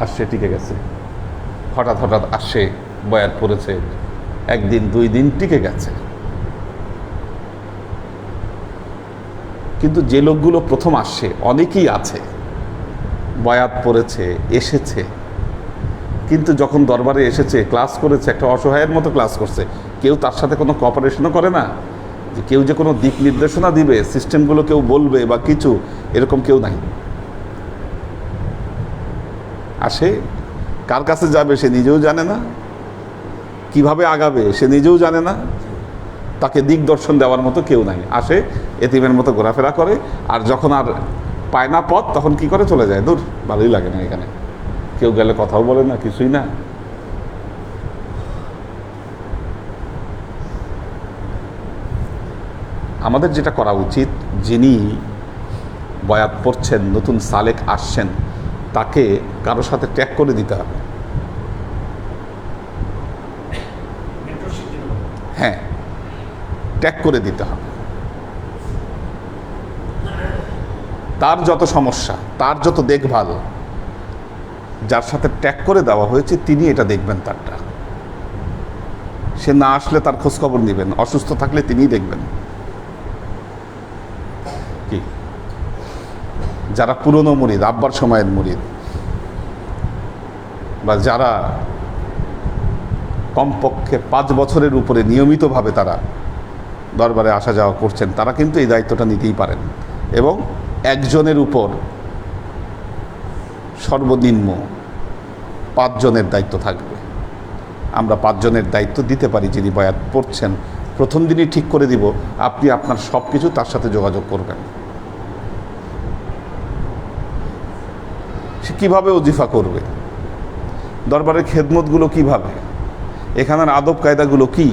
আসছে টিকে গেছে, হঠাৎ আসছে, বয়াত পড়েছে, একদিন 2 দিন টিকে গেছে। কিন্তু যে লোকগুলো প্রথম আসছে, অনেকেই আছে বয়াত পড়েছে, এসেছে, কিন্তু যখন দরবারে এসেছে, ক্লাস করেছে, একটা অসহায়ের মতো ক্লাস করছে, কেউ তার সাথে কোনো কোঅপারেশনও করে না, যে কেউ যে কোনো দিক নির্দেশনা দিবে, সিস্টেমগুলো কেউ বলবে বা কিছু, এরকম কেউ নাই। আসে, কার কাছে যাবে সে নিজেও জানে না, কিভাবে আগাবে সে নিজেও জানে না, তাকে দিক দর্শন দেওয়ার মতো কেউ নাই। আসে, এতিমের মতো ঘোরাফেরা করে, আর যখন আর পায় না পথ, তখন কি করে? চলে যায়। দূর, ভালোই লাগে না এখানে, কেউ গেলে কথাও বলে না, কিছুই না। আমাদের যেটা করা উচিত, যিনি বয়াত পড়ছেন, নতুন সালেক আসছেন, তাকে কারো সাথে ট্যাগ করে দিতে হবে। হ্যাঁ, ট্যাগ করে দিতে হবে। তার যত সমস্যা, তার যত দেখভাল, যার সাথে ট্যাগ করে দেওয়া হয়েছে তিনি এটা দেখবেন তারটা। সে না আসলে তার খোঁজখবর নেবেন, অসুস্থ থাকলে তিনিই দেখবেন। কি, যারা পুরনো মুরিদ, আব্বার সময়ের মুরিদ, বা যারা কমপক্ষে 5 বছরের উপরে নিয়মিতভাবে তারা দরবারে আসা যাওয়া করছেন, তারা কিন্তু এই দায়িত্বটা নিতেই পারেন। এবং একজনের উপর সর্বনিম্ন 5 জনের দায়িত্ব থাকবে। আমরা 5 জনের দায়িত্ব দিতে পারি। যিনি বয়াত পড়ছেন, প্রথম দিনই ঠিক করে দিব, আপনি আপনার সব কিছু তার সাথে যোগাযোগ করবেন। সে কীভাবে ওজিফা করবে, দরবারের খেদমতগুলো কিভাবে, এখানের আদব কায়দাগুলো কি,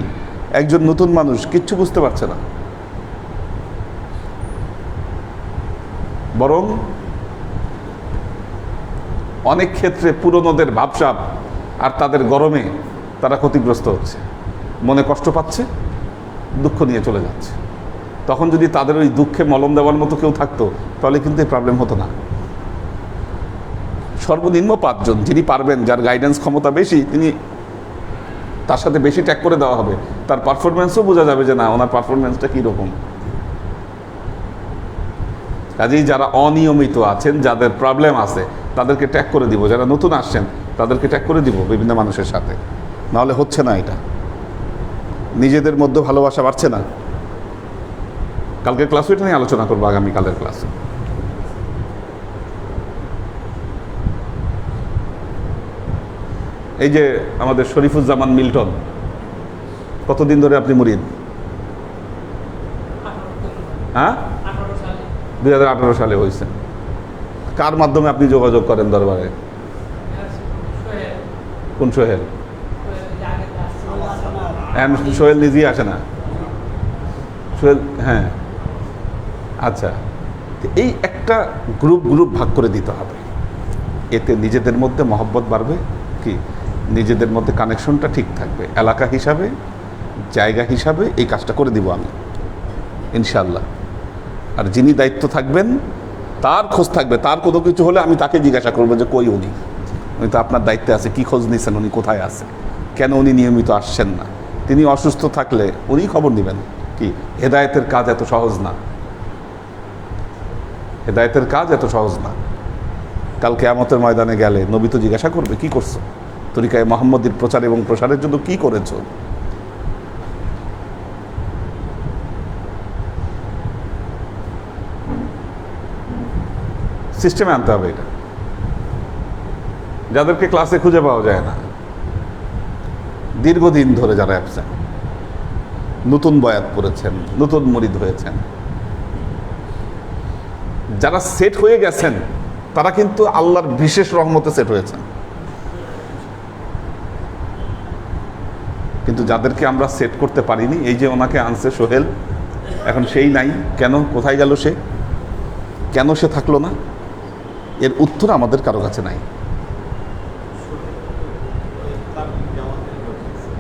একজন নতুন মানুষ কিচ্ছু বুঝতে পারছে না। বরং অনেক ক্ষেত্রে পুরনোদের ভাবসাব আর তাদের গরমে তারা ক্ষতিগ্রস্ত হচ্ছে, মনে কষ্ট পাচ্ছে, দুঃখ নিয়ে চলে যাচ্ছে। তখন যদি তাদের ওই দুঃখে মলম দেওয়ার মতো কেউ থাকতো, তাহলে কিন্তু এই প্রবলেম হতো না। সর্বনিম্ন 5 জন, যিনি পারবেন, যার গাইডেন্স ক্ষমতা বেশি, তিনি, তার সাথে বেশি ট্যাগ করে দেওয়া হবে। তার পারফরমেন্সও বোঝা যাবে যে না, ওনার পারফরমেন্সটা কীরকম। কাজেই যারা অনিয়মিত আছেন, যাদের প্রবলেম আছে, তাদেরকে ট্যাগ করে দিব। যারা নতুন আসছেন তাদেরকে ট্যাগ করে দিব বিভিন্ন মানুষের সাথে, নাহলে হচ্ছে না এটা। নিজেদের মধ্যে ভালোবাসা বাড়ছে না? কালকে ক্লাসে এটা নিয়ে আলোচনা করবো, আগামীকালের ক্লাসে। এই যে আমাদের শরীফুজ্জামান মিল্টন, কতদিন ধরে আপনি মুরিদ? হ্যাঁ, 2018 সালে হয়েছে। কার মাধ্যমে আপনি যোগাযোগ করেন দরবারে? কোন সোহেল? সোহেল নিজেই আসে না? সোহেল, হ্যাঁ, আচ্ছা। এই একটা গ্রুপ ভাগ করে দিতে হবে, এতে নিজেদের মধ্যে মহব্বত বাড়বে, কি নিজেদের মধ্যে কানেকশনটা ঠিক থাকবে। এলাকা হিসাবে, জায়গা হিসাবে এই কাজটা করে দিব আমি ইনশাআল্লাহ। আর যিনি দায়িত্ব থাকবেন তার খোঁজ থাকবে, তার কোনো কিছু হলে আমি তাকে জিজ্ঞাসা করবো যে কই উনি তো আপনার দায়িত্বে আছে, কি খোঁজ নিয়েছেন, উনি কোথায় আছে, কেন উনি নিয়মিত আসছেন না। তিনি অসুস্থ থাকলে উনি খবর নেবেন। কি হেদায়েতের কাজ এত সহজ না, হেদায়েতের কাজ এত সহজ না। কাল কিয়ামতের ময়দানে গেলে নবী তো জিজ্ঞাসা করবে কি করছো, তরিকায়ে মুহাম্মদীর প্রচার এবং প্রসারের জন্য কি করেছো। সিস্টেমে আনতে হবে এটা। যাদেরকে ক্লাসে খুঁজে পাওয়া যায় না, দীর্ঘদিন ধরে যারা অ্যাবসেন্ট, নতুন বয়াত পড়েছেন, নতুন মুরিদ হয়েছেন, যারা সেট হয়ে গেছেন তারা কিন্তু আল্লাহর বিশেষ রহমতে সেট হয়েছেন। কিন্তু যাদেরকে আমরা সেট করতে পারিনি, এই যে ওনাকে আনছে সোহেল, এখন সেই নাই, কেন, কোথায় গেল সে, কেন সে থাকলো না, এর উত্তর আমাদের কারো কাছে নাই।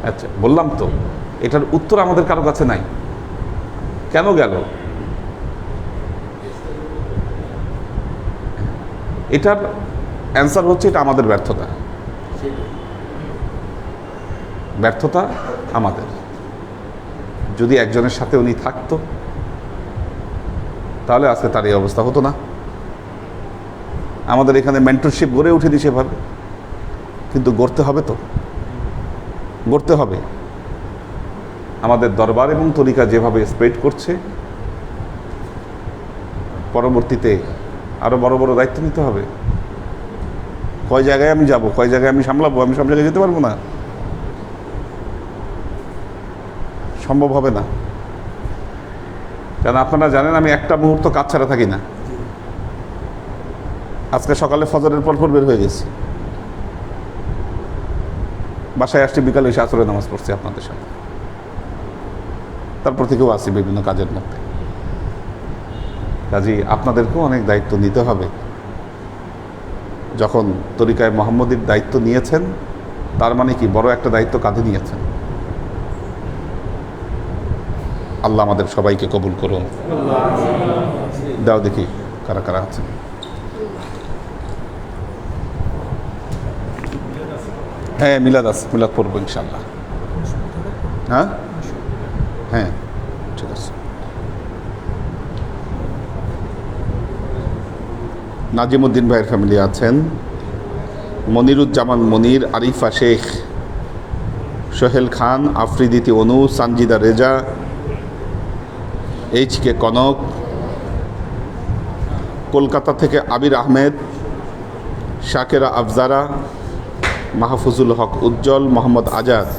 আচ্ছা, বললাম তো এটার উত্তর আমাদের কারো কাছে নাই। কেন গেল, এটার অ্যান্সার হচ্ছে এটা আমাদের ব্যর্থতা। ব্যর্থতা আমাদের। যদি একজনের সাথে উনি থাকতো তাহলে আজকে তার এই অবস্থা হতো না। আমাদের এখানে মেন্টরশিপ গড়ে উঠেনি সেভাবে, কিন্তু গড়তে হবে তো, গড়তে হবে। আমাদের দরবার এবং তরিকা যেভাবে স্প্রেড করছে, পরবর্তীতে আরো বড় বড় দায়িত্ব নিতে হবে। কয় জায়গায় আমি যাব, কয় জায়গায় আমি সামলাবো, আমি সব জায়গায় যেতে পারবো না, সম্ভব হবে না। কারণ আপনারা জানেন আমি একটা মুহূর্ত কাজ ছাড়া থাকি না। আজকে সকালে ফজরের পর বের হয়ে গেছি, বাসায় আসছি বিকালে এসে আসরের নামাজ পড়ছি আপনাদের সাথে, তারপর থেকেও আসি বিভিন্ন কাজের মধ্যে। কাজেই আপনাদেরকেও অনেক দায়িত্ব নিতে হবে। যখন তরিকায়ে মুহাম্মদীর দায়িত্ব নিয়েছেন, তার মানে কি বড় একটা দায়িত্ব কাঁধে নিয়েছেন। আল্লাহ আমাদের সবাইকে কবুল করুন। দাও দেখি কারা কারা আছেন। হ্যাঁ, মিলাদ আছে, মিলাদ পড়বো ইনশাল্লাহ। হ্যাঁ হ্যাঁ, ঠিক আছে। নাজিমুদ্দিন ভাইয়ের ফ্যামিলি আছেন, মনিরুজ্জামান মনির, আরিফা শেখ, সোহেল খান, আফ্রিদিতি অনু, সানজিদা রেজা, এইচ.কে কনক, কলকাতা থেকে আবির আহমেদ, শাকেরা আফজারা, মাহফুজুল হক উজ্জ্বল, মোহাম্মদ আজাদ,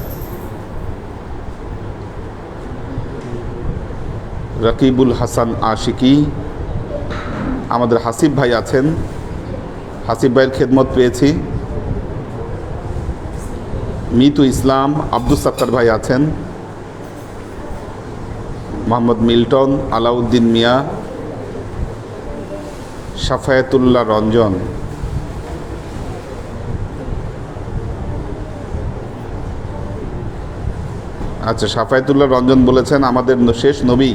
রকিবুল হাসান আশিকি, আমাদের হাসিব ভাই আছেন, হাসিব ভাইয়ের খেদমত পেয়েছি, মিতু ইসলাম, আব্দুল সাত্তার ভাই আছেন, মোহাম্মদ মিল্টন, আলাউদ্দিন মিয়া, সাফায়েতুল্লাহ রঞ্জন, আচ্ছা, সাফায়েতুল্লাহ রঞ্জন বলেছেন আমাদের শেষ নবী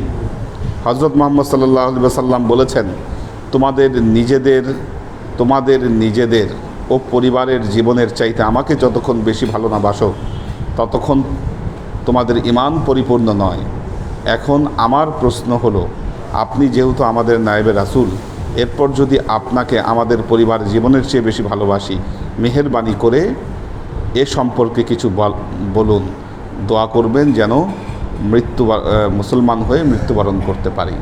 হজরত মুহাম্মদ সাল্লাল্লাহু আলাইহি ওয়াসাল্লাম বলেছেন, তোমাদের নিজেদের ও পরিবারের জীবনের চাইতে আমাকে যতক্ষণ বেশি ভালো না বাসো, ততক্ষণ তোমাদের ঈমান পরিপূর্ণ নয়। এখন আমার প্রশ্ন হলো, আপনি যেহেতু আমাদের নায়েবে রাসূল, এরপর যদি আপনাকে আমাদের পরিবার জীবনের চেয়ে বেশি ভালোবাসি, মেহেরবানি করে এ সম্পর্কে কিছু বলুন। দোয়া করবেন যেন মুসলমান হয়ে মৃত্যুবরণ করতে পারি।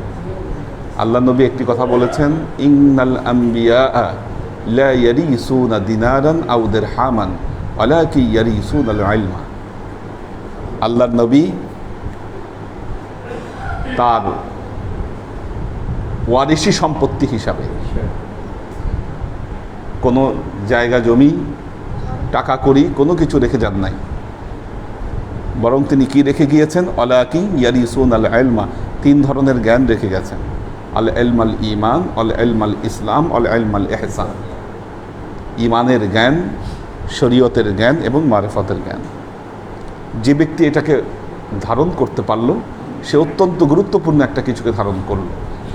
আল্লাহ নবী একটি কথা বলেছেন, ইন্নাল আম্বিয়া লা ইয়ারিসুনা দিনারান আও দিরহামান ওয়ালাকিন ইয়ারিসুনাল ইলমা। আল্লাহর নবী তার ওয়ারিসি সম্পত্তি হিসাবে কোনো জায়গা জমি টাকা কড়ি কোনো কিছু রেখে যান নাই, বরং তিনি কি রেখে গিয়েছেন? ওয়ালাকিন ইয়ারিসুনাল ইলমা, 3 ধরনের জ্ঞান রেখে গেছেন। আল ইলমাল ঈমান, আল ইলমাল ইসলাম, আল ইলমাল ইহসান। ঈমানের জ্ঞান, শরীয়তের জ্ঞান এবং মারিফতের জ্ঞান। যে ব্যক্তি এটাকে ধারণ করতে পারলো সে অত্যন্ত গুরুত্বপূর্ণ একটা কিছুকে ধারণ করলো।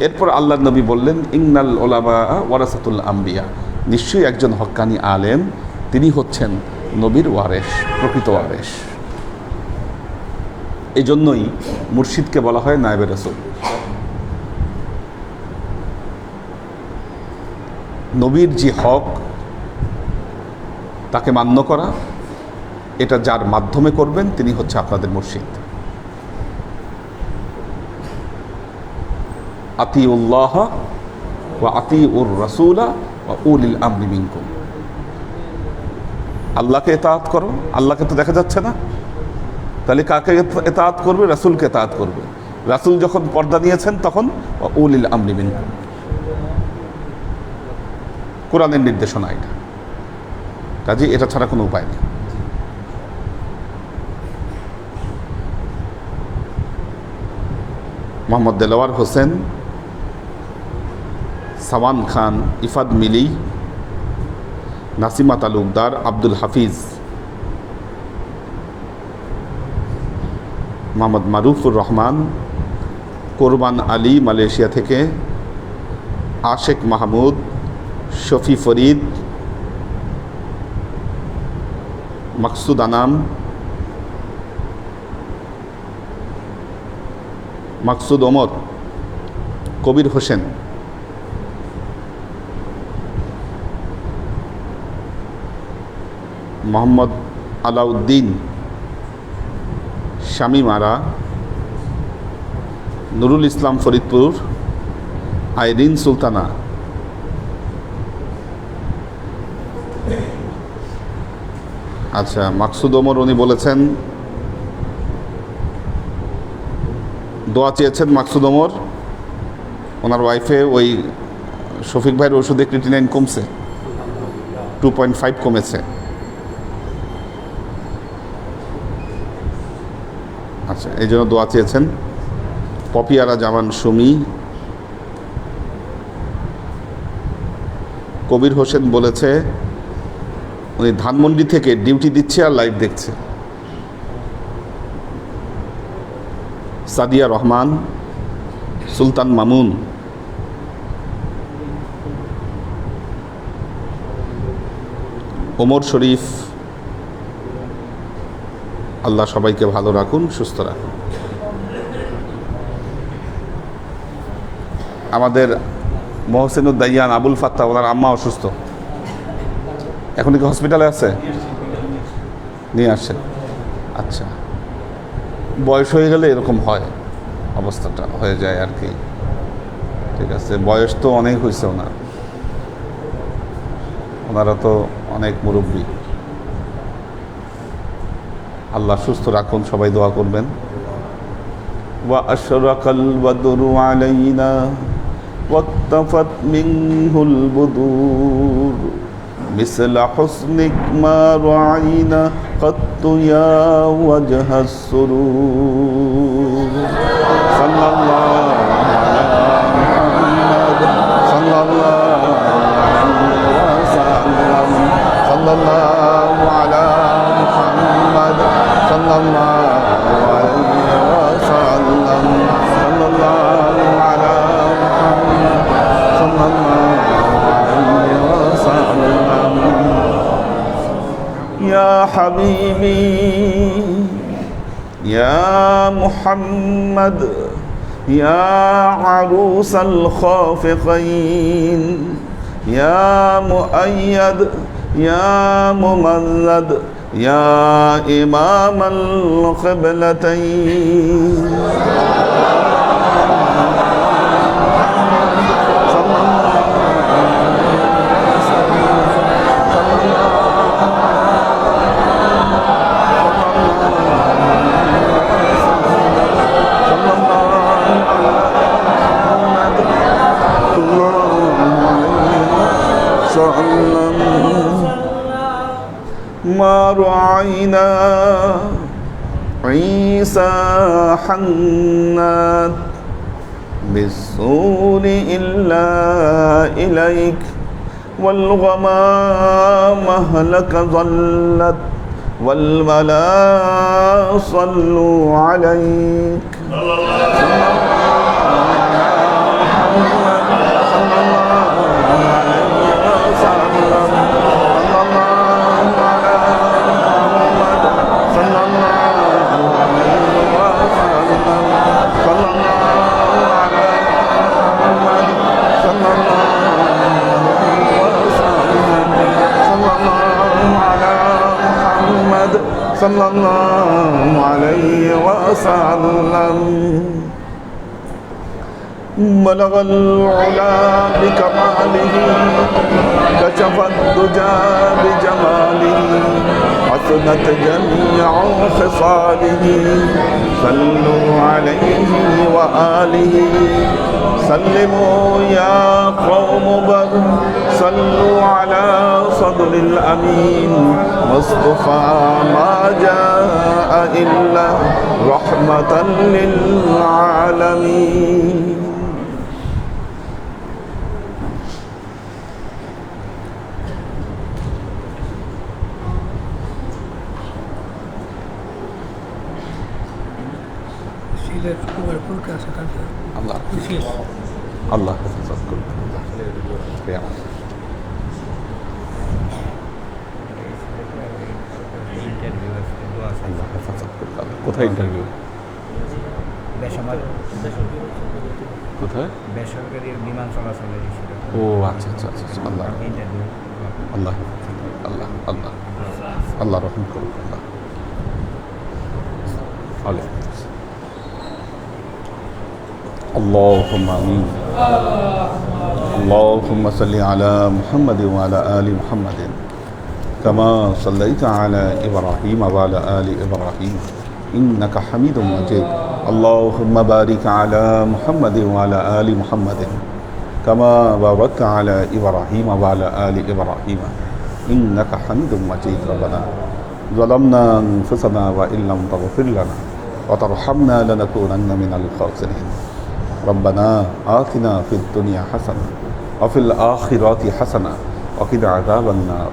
এরপর আল্লাহর নবী বললেন, ইন্নাল উলামা ওয়ারাসাতুল আম্বিয়া, নিশ্চয়ই একজন হক্কানি আলেম তিনি হচ্ছেন নবীর ওয়ারেস, প্রকৃত ওয়ারেস। এই জন্যই মুর্শিদকে বলা হয় নায়েবে রাসূল। নবীর যে হক তাকে মান্য করা, এটা যার মাধ্যমে করবেন তিনি হচ্ছে আপনাদের মুর্শিদ। আতিউল্লাহ ওয়া আতিউর রাসূলা ওয়া উলিল আমরি মিনকুম। আল্লাহকে ইতাআত করো, আল্লাহকে তো দেখা যাচ্ছে না, তাহলে কাকে ইতাআত করবে? রাসূলকে ইতাআত করবে। রাসূল যখন পর্দা নিয়েছেন তখন ওয়া উলিল আমরি মিনকুম, কোরআনের নির্দেশনা এটা। কাজে এটা ছাড়া কোনো উপায় নেই। মোহাম্মদ দেলাওয়ার হোসেন, সাওয়ান খান, ইফাদ মিলি, নাসিমা তালুকদার, আব্দুল হাফিজ, মোহাম্মদ মারুফুর রহমান, কোরবান আলী মালয়েশিয়া থেকে, আশেক মাহমুদ, শফি ফরিদ, মাকসুদ আনাম, মাকসুদ ওমর, কবির হোসেন, মোহাম্মদ আলাউদ্দিন, শামীম আরা, নুরুল ইসলাম ফরিদপুর, আইরিন সুলতানা, আচ্ছা মাকসুদ ওমর উনি বলেছেন, দোয়া চেয়েছেন মাকসুদ ওমর, ওনার ওয়াইফে ওই শফিক ভাইয়ের ওষুধে ক্রিটিনাইন কমছে, 2.5 কমেছে। আচ্ছা এই জন্য দোয়া চেয়েছেন। পপিয়ারা জামান সুমি, কবির হোসেন বলেছে উনি ধানমন্ডি থেকে ডিউটি দিচ্ছে আর লাইভ দেখছে। সাদিয়া রহমান, সুলতান মামুন, ওমর শরীফ, আল্লাহ সবাইকে ভালো রাখুন, সুস্থ রাখুন। আমাদের মহসিনুদ্দাইয়ান আবুল ফাত্তা, ওনার আম্মা অসুস্থ, এখন কি হসপিটালে আছে? নিয়ে আসেন। আচ্ছা, বয়স হয়ে গেলে এরকম হয়, অবস্থাটা হয়ে যায় আর কি। ঠিক আছে, বয়স তো অনেক হয়েছে ওনারা তো অনেক মুরব্বী। আল্লাহ সুস্থ রাখুন, সবাই দোয়া করবেন। ওয়া আশরাকাল বদরু আলাইনা ওয়াক্তাফাত মিনহুল বুদুর مثل حسنك ما رعينا قط يا وجه السرور صلى الله على محمد صلى الله وسلم صلى الله على محمد صلى الله عليه وسلم صلى الله على محمد صلى الله عليه وسلم يا حبيبي يا محمد يا عروس الخافقين يا مؤيد يا ممدد يا إمام القبلتين ما رعينا عيسى حنات بالسور إلا إليك والغمام هلك ظلت والملا صلوا عليك صلى الله عليه وسلم بلغ العلا بكماله كشف الدجى بجماله حسنت جميع خصاله صلوا عليه وآله سلموا يا قوم بر صلوا على صدر الأمين مصطفى ما جاء إلا رحمة للعالمين সিলেট কুমারপুর কাছে থাকে الله বিশেষ الله يحفظك আল্লাহ হেফাজত করুক। কোথায় ইন্টারভিউ? কোথায়? বেসরকারি বিমান চলাচলের হিসেবে ও আচ্ছা আচ্ছা আচ্ছা আচ্ছা। আল্লাহ ইন্টারভিউ আল্লাহ আল্লাহ আল্লাহ আল্লাহ রহম করুক। আল্লাহ আলাইকুম اللهم آمين اللهم صل على محمد وعلى آل محمد كما صليت على إبراهيم وعلى آل إبراهيم إنك حميد مجيد اللهم بارك على محمد وعلى آل محمد كما باركت على إبراهيم وعلى آل إبراهيم إنك حميد مجيد ربنا ظلمنا أنفسنا وإن لم تغفر لنا وترحمنا لنكونن من الخاسرين ربنا آتنا في الدنيا حسنة وفي الآخرة حسنة وقنا عذاب النار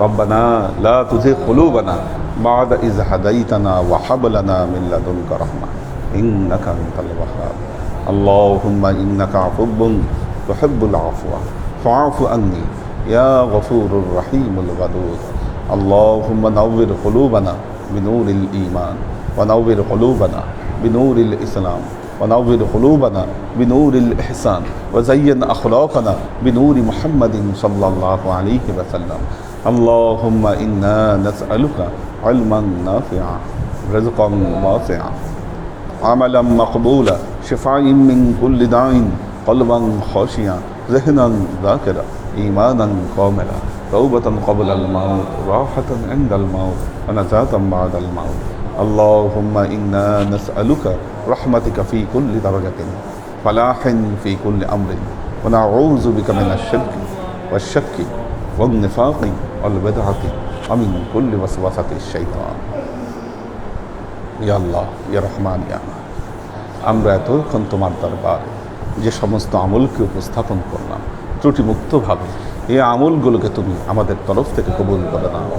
ربنا لا تزغ قلوبنا بعد إذ هديتنا وهب لنا من لدنك رحمة إنك أنت الوهاب اللهم إنك عفو تحب العفو فاعف عني يا غفور الرحيم الودود اللهم نور قلوبنا بنور الإيمان ونور قلوبنا بنور الإسلام ونور قلوبنا بنور الإحسان وزين أخلاقنا بنور محمد صلى الله عليه وسلم اللهم إنا نسألك علما نافعا رزقا واسعا عملا مقبولا شفاء من كل داء قلبا خاشعا ذهنا ذاكرا إيمانا كاملا توبة قبل الموت راحة عند الموت ونجاة بعد الموت اللهم إنا نسألك رحمتك في كل درجة فلاح في كل أمر ونعوذ بك من الشرك والشك والنفاق والبدعة ومن كل وسوسة الشيطان يا الله يا رحمن يا الله আমরা এতক্ষণ তোমার দরবারে যে সমস্ত আমলকে উপস্থাপন করলাম ত্রুটিমুক্তভাবে এই আমলগুলোকে তুমি আমাদের তরফ থেকে কবুল করে নাও।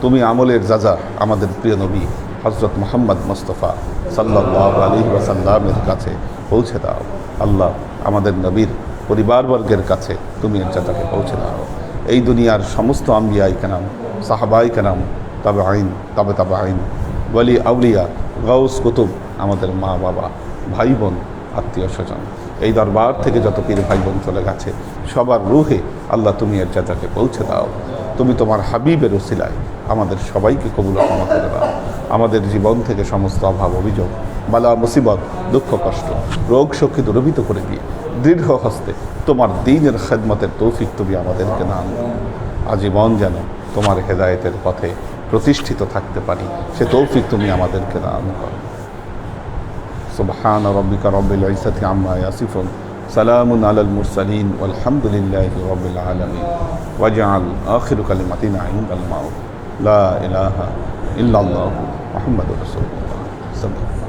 তুমি আমলের যাজা আমাদের প্রিয় নবী হযরত মুহাম্মদ মুস্তাফা সাল্লাল্লাহু আলাইহি ওয়াসাল্লামের কাছে পৌঁছে দাও। আল্লাহ আমাদের নবীর পরিবারবর্গের কাছে তুমি এর যাজাকে পৌঁছে দাও। এই দুনিয়ার সমস্ত আম্বিয়াই কেরাম সাহাবাই কেরাম তাবেঈন তাবেঈন ওয়ালি আউলিয়া গাউস কুতুব আমাদের মা বাবা ভাই বোন আত্মীয় স্বজন এই দরবার থেকে যত পীর ভাই বোন চলে গেছে সবার রুহে আল্লাহ তুমি এর যাজাকে পৌঁছে দাও। তুমি তোমার হাবিবের ওসিলায় আমাদের সবাইকে কবুল ও ক্ষমা করে দাও। আমাদের জীবন থেকে সমস্ত অভাব অভিযোগ, বালা মুসিবত, দুঃখ কষ্ট, রোগ শোককে দূরীভূত করে দিয়ে দৃঢ় হস্তে তোমার দ্বীনের খেদমতের তৌফিক তুমি আমাদেরকে দান করো। আজীবন যেন তোমার হেদায়েতের পথে প্রতিষ্ঠিত থাকতে পারি, সে তৌফিক তুমি আমাদেরকে দান করো। সুবহান রাব্বিকা রব্বিল ইজ্জাতি আম্মা ইয়াসিফুন, সালামুন আলাল মুরসালিন, ওয়ালহামদুলিল্লাহি রাব্বিল আলামিন। ওয়াজআল আখিরু কালিমাতিনা ইনদাল মাউত লা ইলাহা ইল্লাল্লাহু মুহাম্মাদুর রাসূলুল্লাহ সাল্লাল্লাহু আলাইহি ওয়া সাল্লাম।